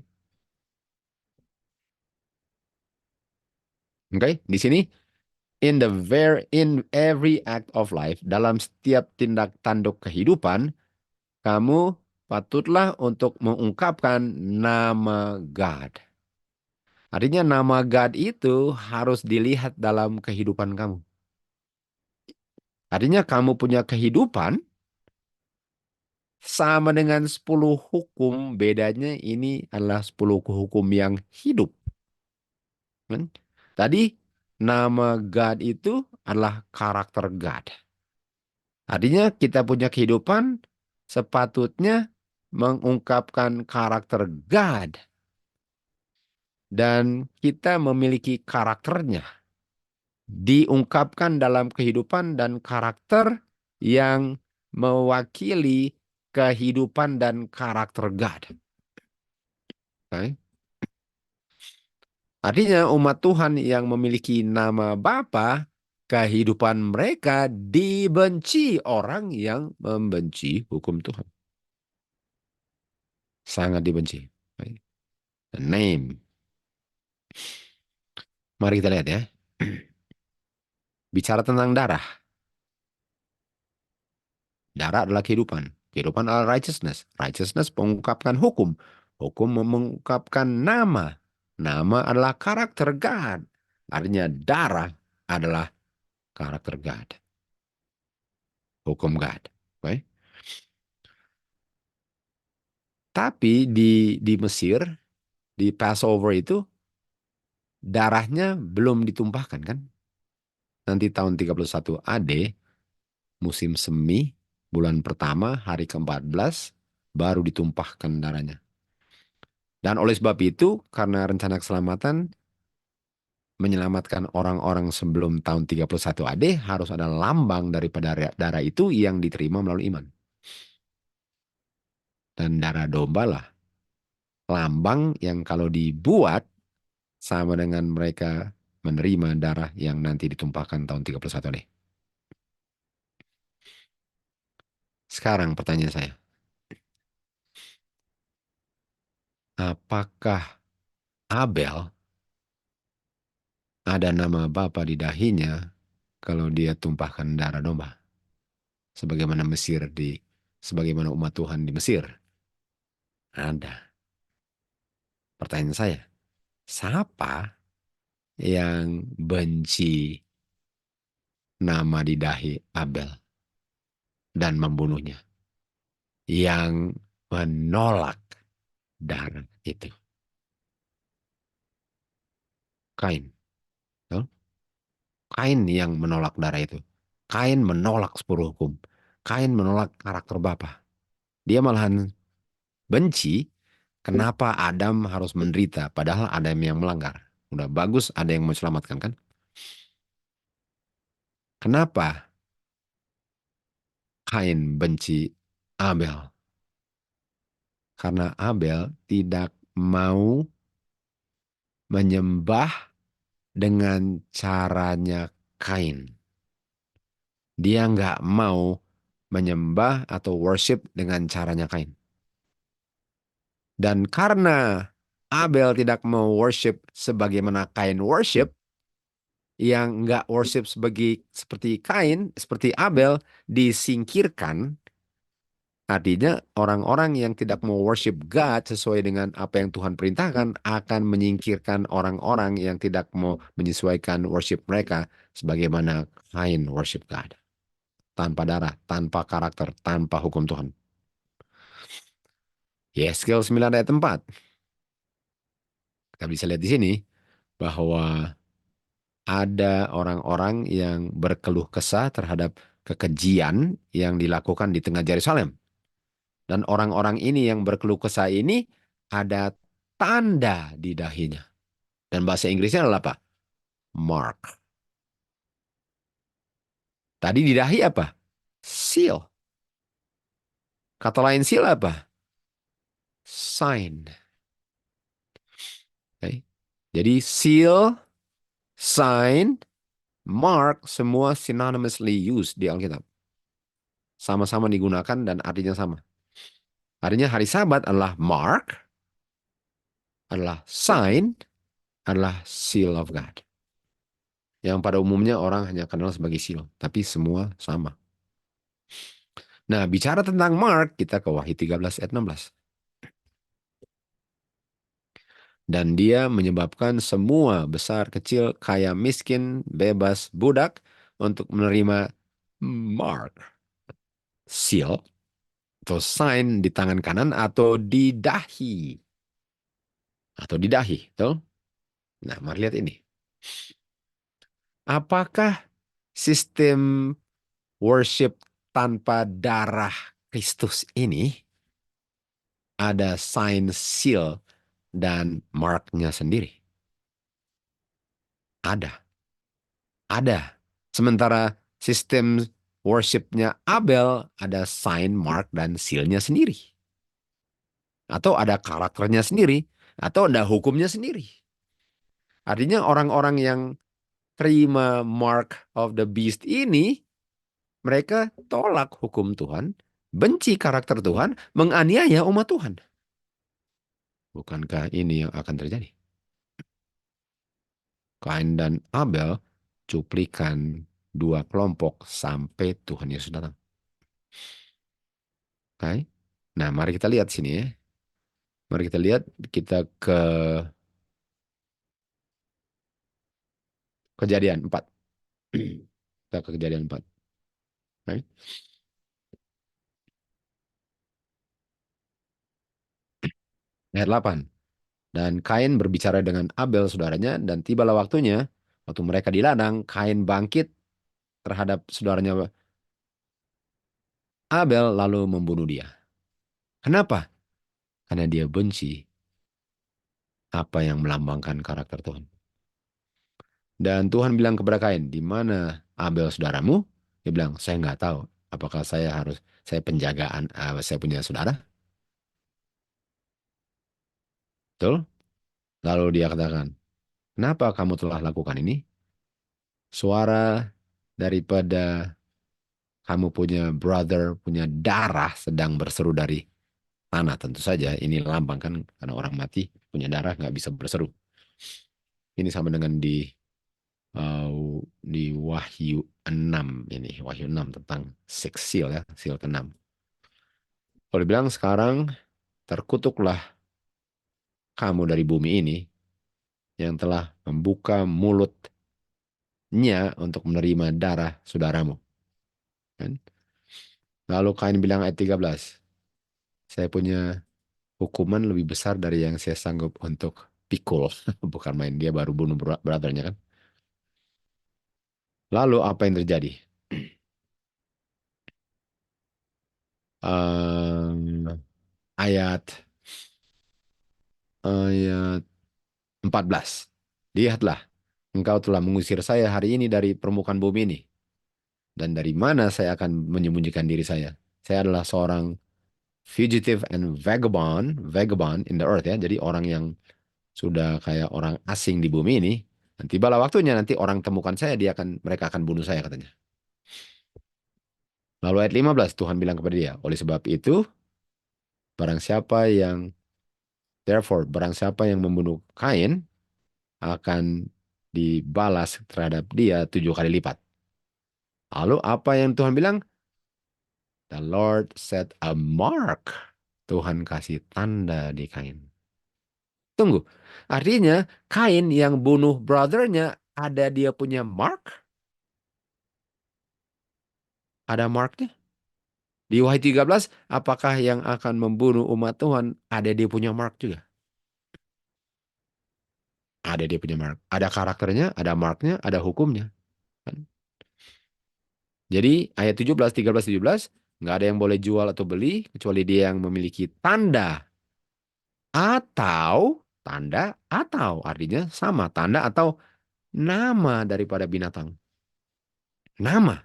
Oke, okay? Di sini in every act of life, dalam setiap tindak tanduk kehidupan, kamu patutlah untuk mengungkapkan nama God. Artinya nama God itu harus dilihat dalam kehidupan kamu. Artinya kamu punya kehidupan sama dengan 10 hukum. Bedanya ini adalah 10 hukum yang hidup. Kan? Tadi nama God itu adalah karakter God. Artinya kita punya kehidupan sepatutnya mengungkapkan karakter God. dan kita memiliki karakternya diungkapkan dalam kehidupan dan karakter yang mewakili kehidupan dan karakter God. Oke? Artinya umat Tuhan yang memiliki nama Bapa, kehidupan mereka dibenci orang yang membenci hukum Tuhan. Sangat dibenci. Oke? The name. Mari kita lihat ya. Bicara tentang darah. Darah adalah kehidupan. Kehidupan adalah righteousness. Righteousness mengungkapkan hukum. Hukum mengungkapkan nama. Nama adalah karakter God. Artinya darah adalah karakter God. Hukum God. Oke? Tapi di Mesir, di Passover itu, darahnya belum ditumpahkan kan? Nanti tahun 31 AD, musim semi, bulan pertama, hari ke-14, baru ditumpahkan darahnya. Dan oleh sebab itu, karena rencana keselamatan, menyelamatkan orang-orang sebelum tahun 31 AD, harus ada lambang daripada darah itu yang diterima melalui iman. Dan darah domba lah lambang yang kalau dibuat sama dengan mereka menerima darah yang nanti ditumpahkan tahun 31 AD. Sekarang pertanyaan saya, apakah Abel ada nama Bapa di dahinya kalau dia tumpahkan darah domba? Sebagaimana sebagaimana umat Tuhan di Mesir. Ada. Pertanyaan saya, siapa yang benci nama di dahi Abel dan membunuhnya? Yang menolak darah itu. Kain. Betul? Kain yang menolak darah itu. Kain menolak sepuluh hukum. Kain menolak karakter Bapa. Dia malahan benci kenapa Adam harus menderita padahal Adam yang melanggar. Udah bagus ada yang mau selamatkan kan? Kenapa Kain benci Abel? Karena Abel tidak mau menyembah dengan caranya Kain. Dia nggak mau menyembah atau worship dengan caranya Kain. Dan karena Abel tidak mau worship sebagaimana Kain worship, yang nggak worship seperti Kain, seperti Abel, disingkirkan. Artinya orang-orang yang tidak mau worship God sesuai dengan apa yang Tuhan perintahkan akan menyingkirkan orang-orang yang tidak mau menyesuaikan worship mereka sebagaimana Kain worship God. Tanpa darah, tanpa karakter, tanpa hukum Tuhan. Yeskel 9 ayat 4. Kita bisa lihat di sini bahwa ada orang-orang yang berkeluh kesah terhadap kekejian yang dilakukan di tengah Yerusalem. Dan orang-orang ini yang berkeluh kesah ini ada tanda di dahinya. Dan bahasa Inggrisnya adalah apa? Mark. Tadi di dahi apa? Seal. Kata lain seal apa? Sign. Okay. Jadi seal, sign, mark semua synonymously used di Alkitab. Sama-sama digunakan dan artinya sama. Artinya hari Sabat adalah mark, adalah sign, adalah seal of God. Yang pada umumnya orang hanya kenal sebagai seal. Tapi semua sama. Nah, bicara tentang mark, kita ke Wahyu 13 ayat 16. Dan dia menyebabkan semua besar kecil, kaya miskin, bebas, budak untuk menerima mark, seal, atau sign di tangan kanan atau di dahi. Atau di dahi. Tuh. Nah, mari lihat ini. Apakah sistem worship tanpa darah Kristus ini ada sign, seal, dan marknya sendiri? Ada, ada. Sementara sistem worshipnya Abel ada sign, mark, dan sealnya sendiri. Atau ada karakternya sendiri. Atau ada hukumnya sendiri. Artinya orang-orang yang terima mark of the beast ini, mereka tolak hukum Tuhan, benci karakter Tuhan, menganiaya umat Tuhan. Bukankah ini yang akan terjadi? Kain dan Abel cuplikan dua kelompok sampai Tuhan Yesus datang. Oke? Nah, mari kita lihat sini ya. Mari kita lihat kita ke Kejadian 4. Kita ke Kejadian 4. Oke? Ayat 8. Dan Kain berbicara dengan Abel saudaranya dan tibalah waktunya waktu mereka di ladang, Kain bangkit terhadap saudaranya Abel lalu membunuh dia. Kenapa? Karena dia benci apa yang melambangkan karakter Tuhan. Dan Tuhan bilang kepada Kain, di mana Abel saudaramu? Dia bilang, saya nggak tahu. Apakah saya penjagaan, saya punya saudara? Betul? Lalu dia katakan, kenapa kamu telah lakukan ini? Suara daripada kamu punya brother, punya darah sedang berseru dari tanah. Tentu saja ini lambang kan, karena orang mati punya darah nggak bisa berseru. Ini sama dengan di Wahyu 6 ini, Wahyu 6 tentang six seal ya, seal ke-6. Kalau dibilang sekarang terkutuklah kamu dari bumi ini yang telah membuka mulutnya untuk menerima darah saudaramu. Kan? Lalu Kain bilang ayat 13, saya punya hukuman lebih besar dari yang saya sanggup untuk pikul. Bukan main, dia baru bunuh brothernya kan. Lalu apa yang terjadi? Ehm, ayat ayat 14. Lihatlah, engkau telah mengusir saya hari ini dari permukaan bumi ini. Dan dari mana saya akan menyembunyikan diri saya? Saya adalah seorang fugitive and vagabond in the earth ya. Jadi orang yang sudah kayak orang asing di bumi ini. Nanti bala waktunya nanti orang temukan saya, mereka akan bunuh saya katanya. Lalu ayat 15 Tuhan bilang kepada dia, oleh sebab itu barang siapa yang barang siapa yang membunuh Kain akan dibalas terhadap dia 7 kali lipat. Lalu apa yang Tuhan bilang? The Lord set a mark. Tuhan kasih tanda di Kain. Tunggu. Artinya Kain yang bunuh brothernya ada dia punya mark? Ada marknya? Di Wahyu 13, apakah yang akan membunuh umat Tuhan ada dia punya mark juga? Ada dia punya mark. Ada karakternya, ada marknya, ada hukumnya. Kan? Jadi ayat 17, 13, 17, nggak ada yang boleh jual atau beli kecuali dia yang memiliki tanda atau artinya sama tanda atau nama daripada binatang. Nama.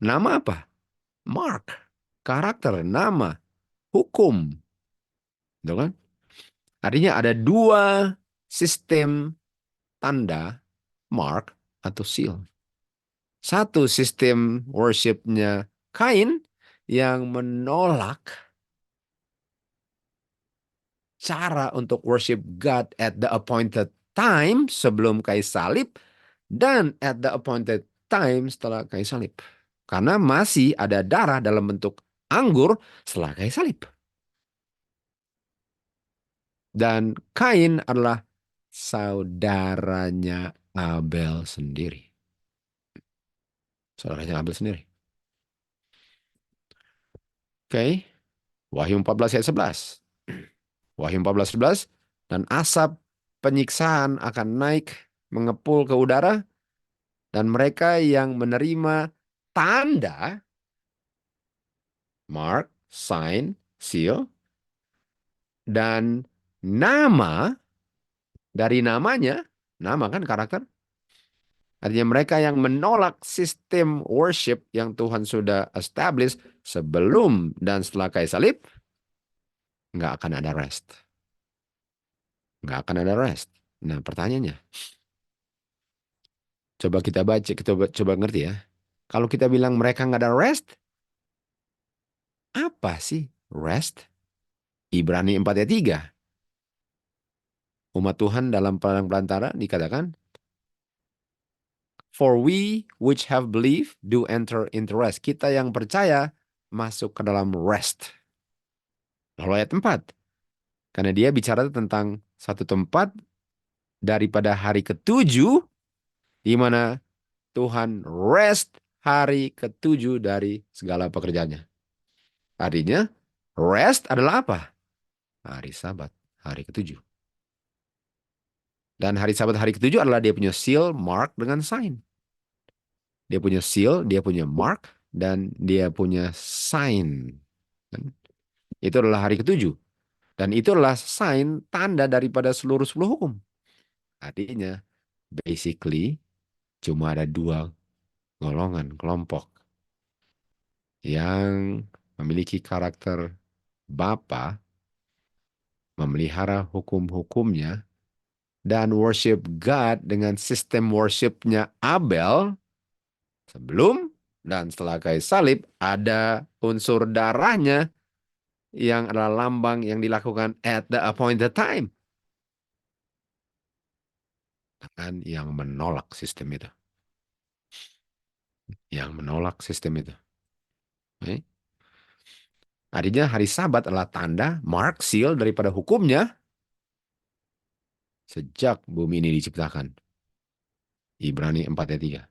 Nama apa? Mark. Karakter, nama, hukum. Gitu kan? Artinya ada dua sistem tanda, mark, atau seal. Satu sistem worshipnya Kain yang menolak cara untuk worship God at the appointed time sebelum kayu salib dan at the appointed time setelah kayu salib. Karena masih ada darah dalam bentuk anggur setelah kayu salib. Dan Kain adalah saudaranya Abel sendiri. Saudaranya Abel sendiri. Oke. Wahyu 14 ayat 11. Wahyu 14:11. Dan asap penyiksaan akan naik mengepul ke udara. Dan mereka yang menerima tanda, mark, sign, seal, dan nama dari namanya, nama kan karakter, Artinya mereka yang menolak sistem worship yang Tuhan sudah establish sebelum dan setelah kayu salib, nggak akan ada rest. Nggak akan ada rest. Nah, pertanyaannya, coba kita baca, kita coba ngerti ya. Kalau kita bilang mereka nggak ada rest, apa sih rest? Ibrani 4 ayat 3. Umat Tuhan dalam padang belantara dikatakan, for we which have believed do enter into rest. Kita yang percaya masuk ke dalam rest. Lalu ayat 4. Karena dia bicara tentang satu tempat daripada hari ketujuh, di mana Tuhan rest hari ketujuh dari segala pekerjaannya. Artinya, rest adalah apa? Hari Sabat, hari ketujuh. Dan hari Sabat, hari ketujuh adalah dia punya seal, mark, dengan sign. Dia punya seal, dia punya mark, dan dia punya sign. Itu adalah hari ketujuh. Dan itu adalah sign, tanda daripada seluruh 10 hukum. Artinya, basically, cuma ada dua golongan, kelompok yang memiliki karakter Bapa, memelihara hukum-hukumnya, dan worship God dengan sistem worshipnya Abel, sebelum dan setelah kayu salib, ada unsur darahnya yang adalah lambang yang dilakukan at the appointed time. Dengan yang menolak sistem itu. Yang menolak sistem itu. Okay? Artinya hari Sabat adalah tanda, mark, seal daripada hukumnya sejak bumi ini diciptakan. Ibrani 4 ayat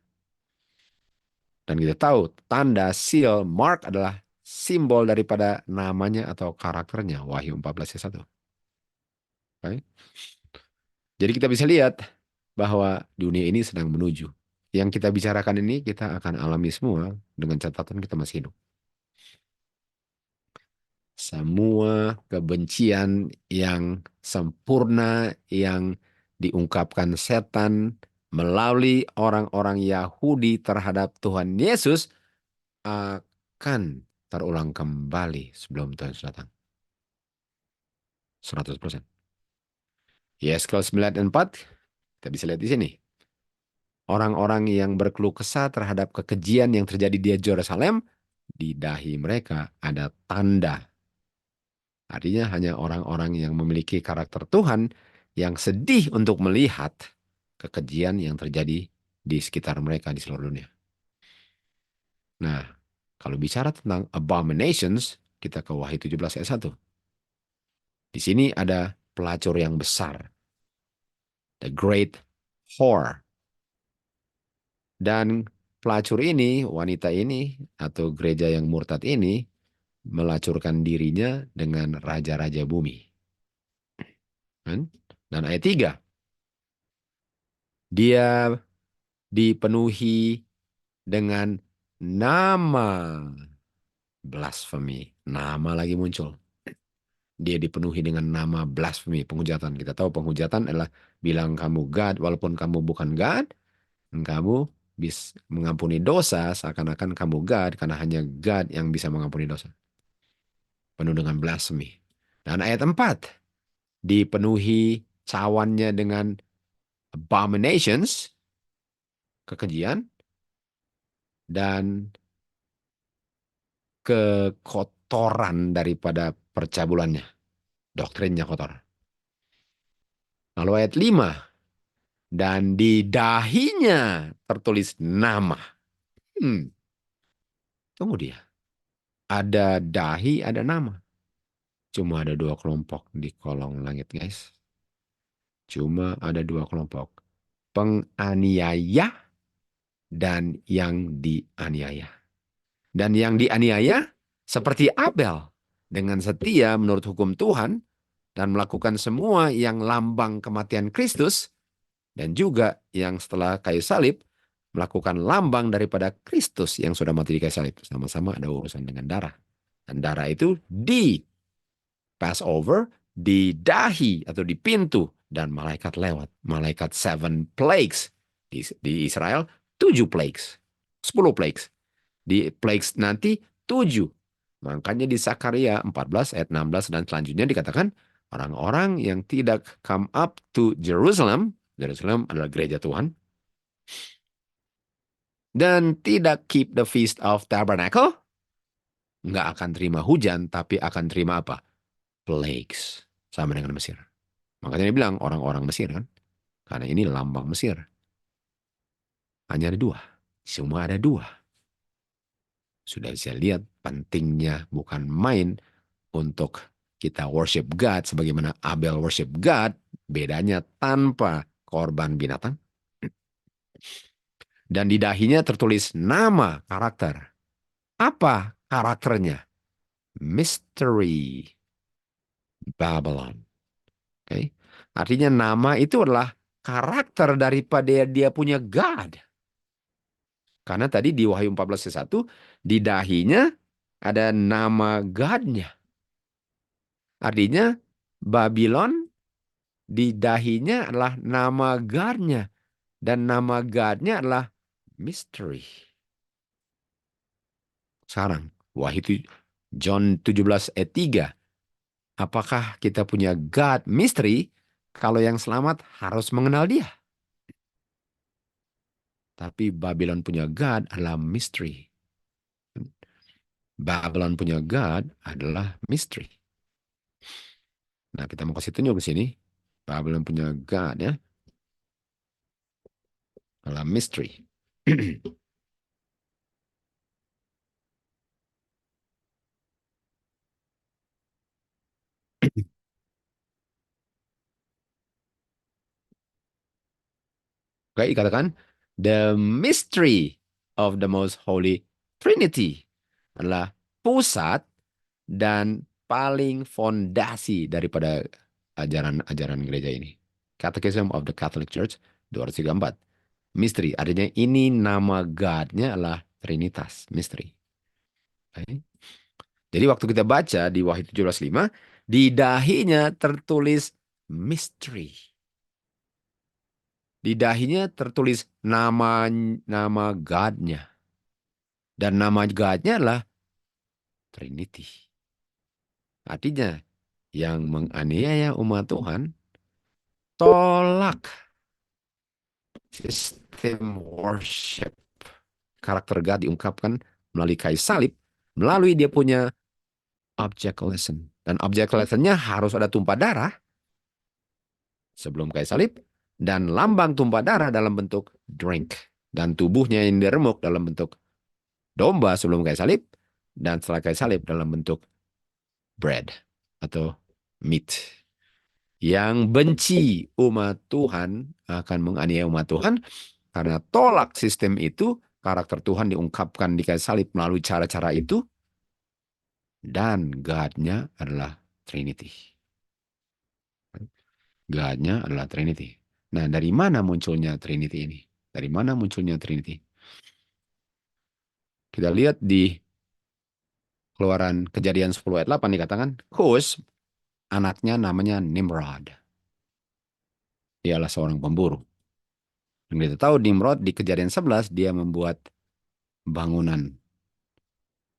3. Dan kita tahu tanda, seal, mark adalah simbol daripada namanya atau karakternya. Wahyu 14 ayat 1. Okay? Jadi kita bisa lihat bahwa dunia ini sedang menuju. Yang kita bicarakan ini kita akan alami semua dengan catatan kita masih hidup. Semua kebencian yang sempurna yang diungkapkan setan melalui orang-orang Yahudi terhadap Tuhan Yesus akan terulang kembali sebelum Tuhan Yesus datang. 100%. Yeskel 9 dan 4, kita bisa lihat di sini. Orang-orang yang berkeluh kesah terhadap kekejian yang terjadi di Yerusalem, di dahi mereka ada tanda. Artinya hanya orang-orang yang memiliki karakter Tuhan yang sedih untuk melihat kekejian yang terjadi di sekitar mereka di seluruh dunia. Nah, kalau bicara tentang abominations, kita ke Wahyu 17 ayat 1. Di sini ada pelacur yang besar. The Great Whore. Dan pelacur ini, wanita ini, atau gereja yang murtad ini, melacurkan dirinya dengan raja-raja bumi. Dan ayat 3. Dia dipenuhi dengan nama blasphemy. Nama lagi muncul. Dia dipenuhi dengan nama blasphemy, penghujatan. Kita tahu penghujatan adalah bilang kamu God, walaupun kamu bukan God, kamu bisa mengampuni dosa seakan-akan kamu God, karena hanya God yang bisa mengampuni dosa. Penuh dengan blasphemy. Dan ayat 4, dipenuhi cawannya dengan abominations, kekejian, dan kekotoran daripada percabulannya. Doktrinnya kotor. Lalu ayat 5, dan di dahinya tertulis nama. Tunggu dia. Ada dahi, ada nama. Cuma ada dua kelompok di kolong langit, guys. Cuma ada dua kelompok. Penganiaya dan yang dianiaya. Dan yang dianiaya seperti Abel. Dengan setia menurut hukum Tuhan. Dan melakukan semua yang lambang kematian Kristus. Dan juga yang setelah kayu salib. Melakukan lambang daripada Kristus yang sudah mati di kayu salib. Sama-sama ada urusan dengan darah. Dan darah itu di Passover, di dahi atau di pintu. Dan malaikat lewat. Malaikat 7 plagues Di Israel 7 plagues, 10 plagues. Di plagues nanti 7. Makanya di Sakaria 14 ayat 16 dan selanjutnya dikatakan orang-orang yang tidak come up to Jerusalem, Jerusalem adalah gereja Tuhan, dan tidak keep the feast of tabernacle, nggak akan terima hujan, tapi akan terima apa? Plagues. Sama dengan Mesir. Makanya dia bilang orang-orang Mesir kan. Karena ini lambang Mesir. Hanya ada 2. Semua ada 2. Sudah bisa lihat pentingnya bukan main untuk kita worship God sebagaimana Abel worship God. Bedanya tanpa korban binatang. Dan di dahinya tertulis nama karakter. Apa karakternya? Mystery Babylon. Okay? Artinya nama itu adalah karakter daripada dia punya God. Karena tadi di Wahyu 14:1 di dahinya ada nama God-nya. Artinya Babylon di dahinya adalah nama God-nya. Dan nama God-nya adalah mystery. Sekarang, Wahyu John 17 ayat 3. Apakah kita punya God mystery? Kalau yang selamat harus mengenal dia. Tapi Babylon punya God adalah mystery. Babylon punya God adalah mystery. Nah, kita mau kasih tunjuk di sini. Babylon punya God ya, adalah mystery. Oke, katakan the mystery of the most holy Trinity adalah pusat dan paling fondasi daripada ajaran-ajaran gereja ini. Catechism of the Catholic Church 234. Mystery, artinya ini nama God-nya adalah Trinitas, mystery. Okay. Jadi waktu kita baca di Wahyu 17:5, di dahinya tertulis mystery. Di dahinya tertulis nama God-nya. Dan nama God-nya adalah Trinity. Artinya, yang menganiaya umat Tuhan tolak sistem worship. Karakter God diungkapkan melalui kayu salib, melalui dia punya object lesson. Dan object lessonnya harus ada tumpah darah sebelum kayu salib, dan lambang tumpah darah dalam bentuk drink. Dan tubuhnya yang diremuk dalam bentuk domba sebelum kayu salib, dan setelah kayu salib dalam bentuk bread atau meat. Yang benci umat Tuhan akan menganiaya umat Tuhan karena tolak sistem itu, karakter Tuhan diungkapkan di kayu salib melalui cara-cara itu, dan God-nya adalah Trinity. God-nya adalah Trinity. Nah, dari mana munculnya Trinity ini? Dari mana munculnya Trinity? Kita lihat di Keluaran Kejadian 10 ayat 8 dikatakan, Kus, anaknya namanya Nimrod. Dialah seorang pemburu. Dan kita tahu Nimrod di Kejadian 11 dia membuat bangunan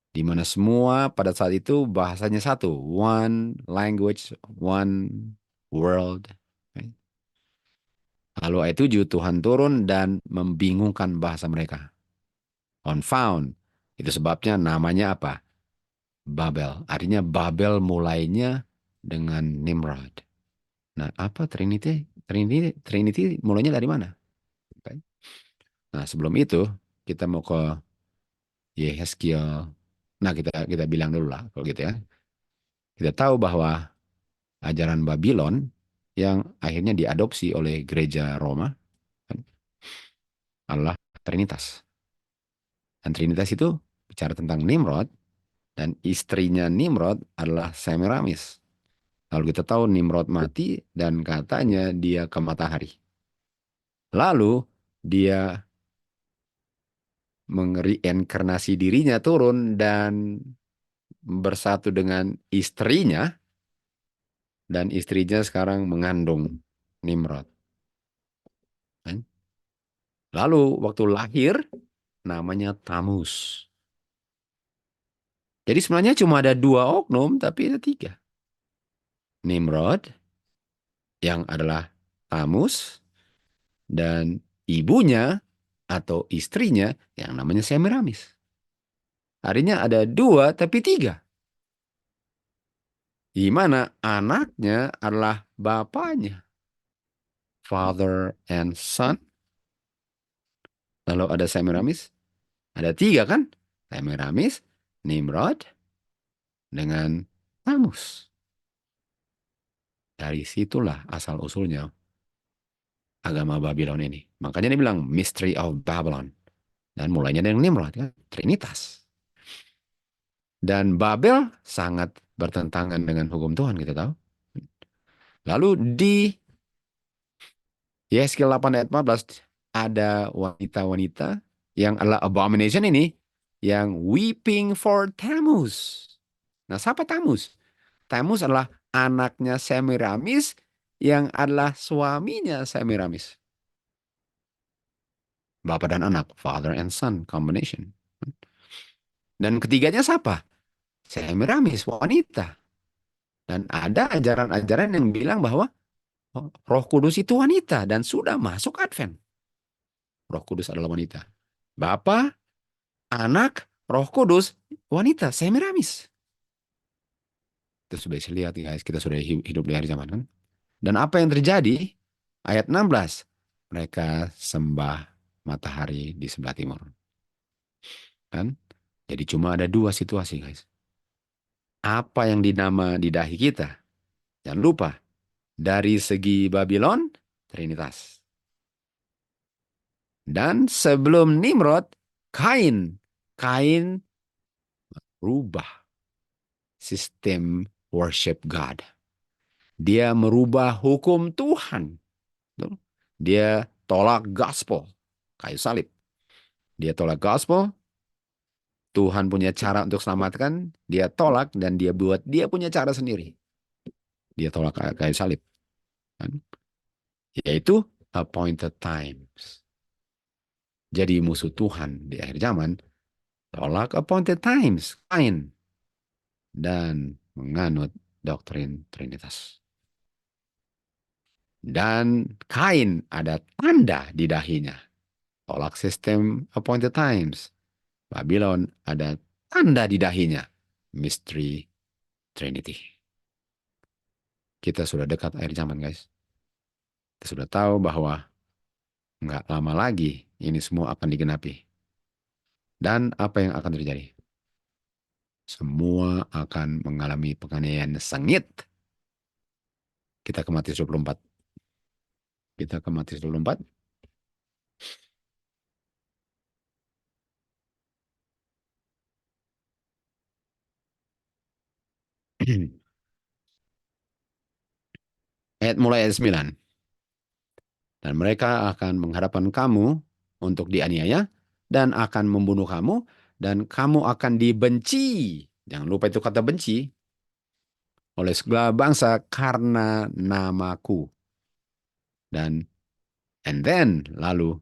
di mana semua pada saat itu bahasanya satu, one language, one world. Lalu ayat 7, Tuhan turun dan membingungkan bahasa mereka. Confound. Itu sebabnya namanya apa? Babel. Artinya Babel mulainya dengan Nimrod. Nah, apa Trinity? Trinity mulainya dari mana? Okay. Nah, sebelum itu kita mau ke Yehezkiel. Nah, kita bilang dulu lah kalau gitu ya. Kita tahu bahwa ajaran Babylon yang akhirnya diadopsi oleh gereja Roma kan, adalah Trinitas. Dan Trinitas itu bicara tentang Nimrod, dan istrinya Nimrod adalah Semiramis. Lalu kita tahu Nimrod mati dan katanya dia ke matahari. Lalu dia mengreinkarnasi dirinya turun dan bersatu dengan istrinya, dan istrinya sekarang mengandung Nimrod. Kan? Lalu waktu lahir namanya Tamus. Jadi sebenarnya cuma ada dua oknum, tapi ada tiga. Nimrod yang adalah Tamus dan ibunya atau istrinya yang namanya Semiramis. Artinya ada dua tapi tiga. Di mana anaknya adalah bapaknya. Father and son. Lalu ada Semiramis. Ada tiga kan? Semiramis, Nimrod, dengan Tamus. Dari situlah asal-usulnya agama Babylon ini. Makanya dia bilang Mystery of Babylon. Dan mulainya dengan Nimrod kan? Trinitas. Dan Babel sangat bertentangan dengan hukum Tuhan, kita tahu. Lalu di Yeskel 8 ayat 14 ada wanita-wanita yang adalah abomination ini yang weeping for Tammuz. Nah, siapa Tammuz? Tammuz adalah anaknya Semiramis yang adalah suaminya Semiramis. Bapak dan anak, father and son combination. Dan ketiganya siapa? Semiramis, wanita. Dan ada ajaran-ajaran yang bilang bahwa Roh Kudus itu wanita dan sudah masuk Advent. Roh Kudus adalah wanita. Bapa, anak, Roh Kudus, wanita, Semiramis. Kita sudah bisa lihat guys, kita sudah hidup di hari zaman kan. Dan apa yang terjadi? Ayat 16. Mereka sembah matahari di sebelah timur. Kan? Jadi cuma ada dua situasi guys. Apa yang dinama di dahi kita? Jangan lupa, dari segi Babylon, Trinitas. Dan sebelum Nimrod, Kain. Kain rubah sistem worship God. Dia merubah hukum Tuhan. Dia tolak gospel. Kayu salib. Dia tolak gospel. Tuhan punya cara untuk selamatkan. Dia tolak dan dia buat dia punya cara sendiri. Dia tolak kayu salib. Yaitu appointed times. Jadi musuh Tuhan di akhir zaman tolak appointed times, Kain, dan menganut doktrin Trinitas. Dan Kain ada tanda di dahinya. Tolak sistem appointed times. Babylon ada tanda di dahinya. Mystery Trinity. Kita sudah dekat akhir zaman guys. Kita sudah tahu bahwa nggak lama lagi ini semua akan digenapi. Dan apa yang akan terjadi? Semua akan mengalami penganiayaan sengit. Kita ke Matius 24. Kita ke Matius 24. Mulai ayat 9. Dan mereka akan menghadapkan kamu untuk dianiaya dan akan membunuh kamu dan kamu akan dibenci. Jangan lupa itu kata benci oleh segala bangsa karena namaku. Dan and then lalu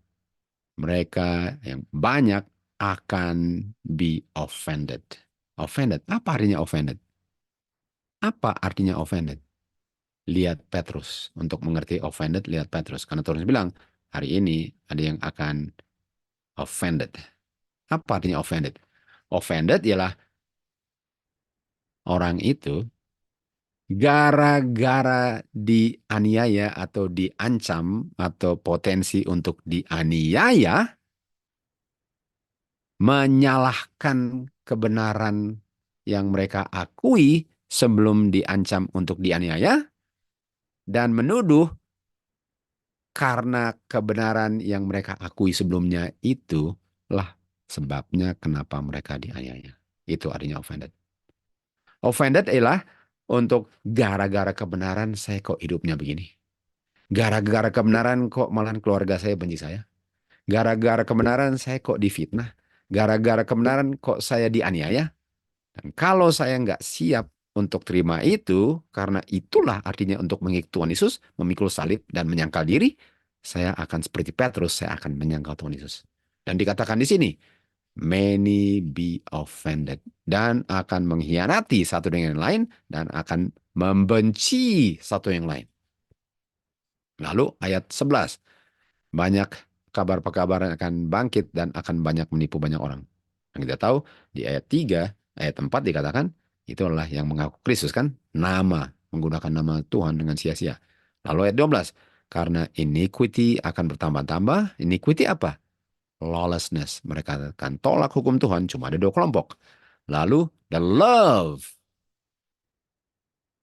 mereka yang banyak akan be offended. Offended. Apa artinya offended? Apa artinya offended? Lihat Petrus. Untuk mengerti offended, lihat Petrus. Karena Petrus bilang, hari ini ada yang akan offended. Apa artinya offended? Offended ialah orang itu gara-gara dianiaya atau diancam atau potensi untuk dianiaya, menyalahkan kebenaran yang mereka akui sebelum diancam untuk dianiaya, dan menuduh karena kebenaran yang mereka akui sebelumnya itulah sebabnya kenapa mereka dianiaya. Itu artinya offended. Offended ialah untuk gara-gara kebenaran saya kok hidupnya begini. Gara-gara kebenaran kok malahan keluarga saya benci saya. Gara-gara kebenaran saya kok difitnah. Gara-gara kebenaran kok saya dianiaya. Dan kalau saya nggak siap untuk terima itu, karena itulah artinya untuk mengikut Tuhan Yesus, memikul salib dan menyangkal diri, saya akan seperti Petrus, saya akan menyangkal Tuhan Yesus. Dan dikatakan di sini, many be offended, dan akan mengkhianati satu dengan yang lain, dan akan membenci satu yang lain. Lalu ayat 11, banyak kabar-kabar yang akan bangkit dan akan banyak menipu banyak orang. Yang kita tahu di ayat 3, ayat 4 dikatakan itu adalah yang mengaku Kristus kan, nama, menggunakan nama Tuhan dengan sia-sia. Lalu ayat 12, karena iniquity akan bertambah-tambah. Iniquity apa? Lawlessness. Mereka akan tolak hukum Tuhan, cuma ada dua kelompok. Lalu the love.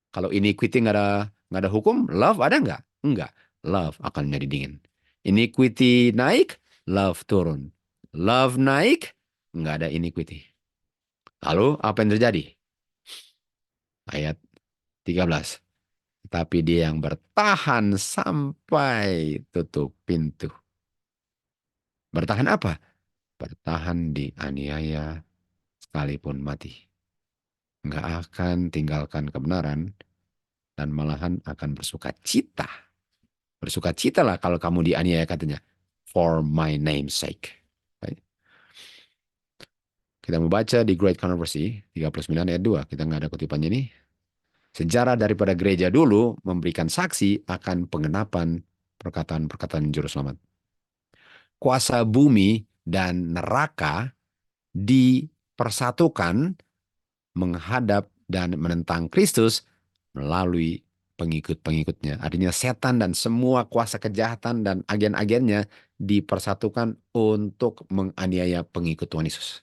Kalau iniquity nggak ada hukum, love ada nggak? Enggak. Love akan menjadi dingin. Iniquity naik, love turun. Love naik, nggak ada iniquity. Lalu apa yang terjadi? Ayat 13. Tapi dia yang bertahan sampai tutup pintu. Bertahan apa? Bertahan di aniaya sekalipun mati. Nggak akan tinggalkan kebenaran dan malahan akan bersuka cita. Bersuka cita lah kalau kamu dianiaya katanya. For my name's sake. Baik. Kita membaca di Great Controversy 39 ayat 2. Kita nggak ada kutipannya ini. Sejarah daripada gereja dulu memberikan saksi akan pengenapan perkataan-perkataan juru selamat. Kuasa bumi dan neraka dipersatukan menghadap dan menentang Kristus melalui pengikut-pengikutnya. Artinya setan dan semua kuasa kejahatan dan agen-agennya dipersatukan untuk menganiaya pengikut Tuhan Yesus.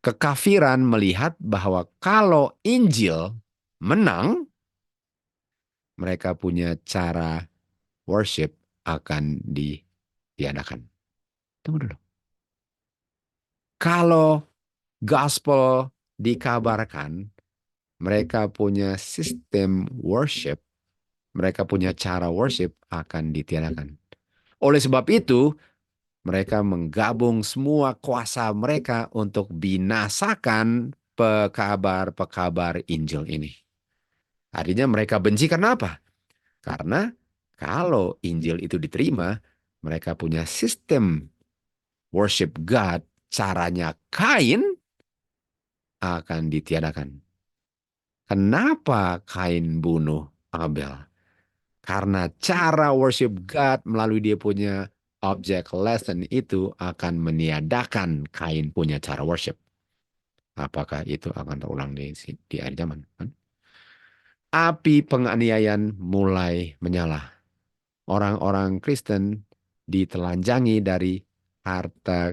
Kekafiran melihat bahwa kalau Injil menang, mereka punya cara worship akan ditiadakan. Tunggu dulu. Kalau gospel dikabarkan, mereka punya sistem worship, mereka punya cara worship akan ditiadakan. Oleh sebab itu, mereka menggabung semua kuasa mereka untuk binasakan pekabar-pekabar Injil ini. Artinya mereka benci karena apa? Karena kalau Injil itu diterima, mereka punya sistem worship God, caranya Kain akan ditiadakan. Kenapa Kain bunuh Abel? Karena cara worship God melalui dia punya object lesson itu akan meniadakan Kain punya cara worship. Apakah itu akan terulang di akhir zaman? Api penganiayaan mulai menyala. Orang-orang Kristen ditelanjangi dari harta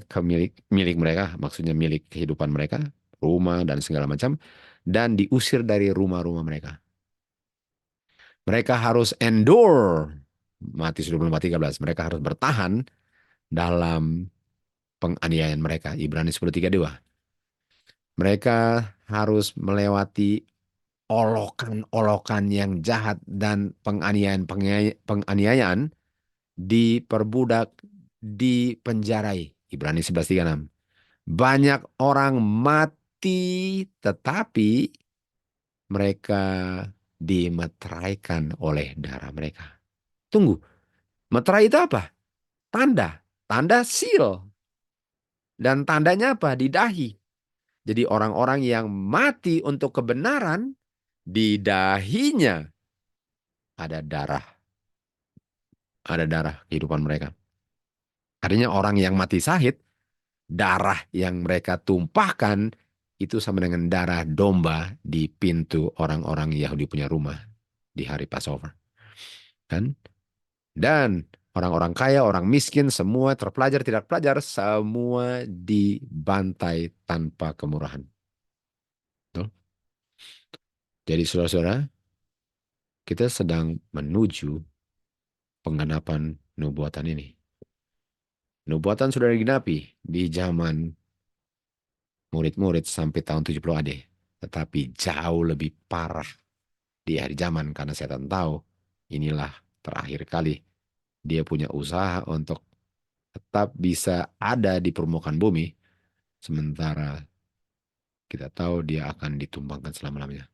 milik mereka, maksudnya milik kehidupan mereka, rumah dan segala macam, dan diusir dari rumah-rumah mereka. Mereka harus endure, Matius 24:13, mereka harus bertahan dalam penganiayaan mereka, Ibrani 10:32. Mereka harus melewati olokan-olokan yang jahat dan penganiayaan, diperbudak, dipenjarai. Ibrani 11:36. Banyak orang mati tetapi mereka dimeteraikan oleh darah mereka. Tunggu, meterai itu apa? Tanda. Tanda seal. Dan tandanya apa? Di dahi. Jadi orang-orang yang mati untuk kebenaran, di dahinya ada darah. Ada darah kehidupan mereka. Artinya orang yang mati syahid, darah yang mereka tumpahkan itu sama dengan darah domba di pintu orang-orang Yahudi punya rumah di hari Passover. Kan? Dan orang-orang kaya, orang miskin, semua terpelajar, tidak pelajar, semua dibantai tanpa kemurahan. Betul? Jadi saudara-saudara, kita sedang menuju penggenapan nubuatan ini. Nubuatan sudah digenapi di zaman murid-murid sampai tahun 70 AD. Tetapi jauh lebih parah di akhir zaman karena setan tahu inilah terakhir kali dia punya usaha untuk tetap bisa ada di permukaan bumi. Sementara kita tahu dia akan ditumbangkan selama-lamanya.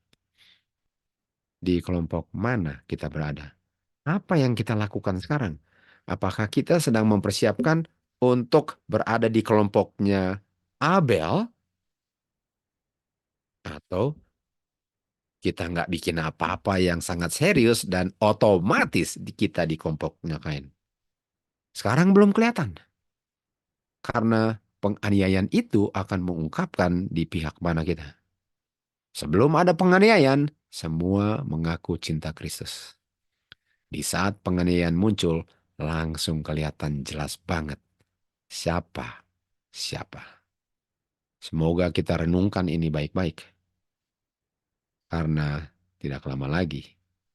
Di kelompok mana kita berada? Apa yang kita lakukan sekarang? Apakah kita sedang mempersiapkan untuk berada di kelompoknya Abel, atau kita nggak bikin apa-apa yang sangat serius dan otomatis kita di kelompoknya Kain? Sekarang belum kelihatan. Karena penganiayaan itu akan mengungkapkan di pihak mana kita. Sebelum ada penganiayaan, semua mengaku cinta Kristus. Di saat penganiayaan muncul, langsung kelihatan jelas banget siapa siapa. Semoga kita renungkan ini baik-baik, karena tidak lama lagi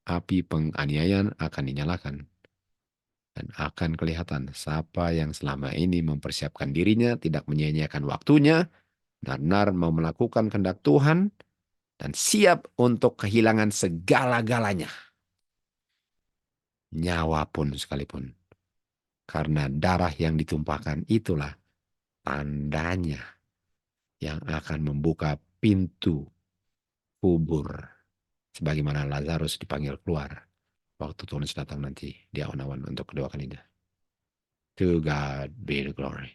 api penganiayaan akan dinyalakan dan akan kelihatan siapa yang selama ini mempersiapkan dirinya, tidak menyia-nyiakan waktunya, benar-benar mau melakukan kehendak Tuhan dan siap untuk kehilangan segala-galanya, nyawa pun sekalipun. Karena darah yang ditumpahkan itulah tandanya yang akan membuka pintu kubur. Sebagaimana Lazarus dipanggil keluar waktu Tuhan Yesus datang nanti di awan-awan untuk kedua kalinya. To God be the glory.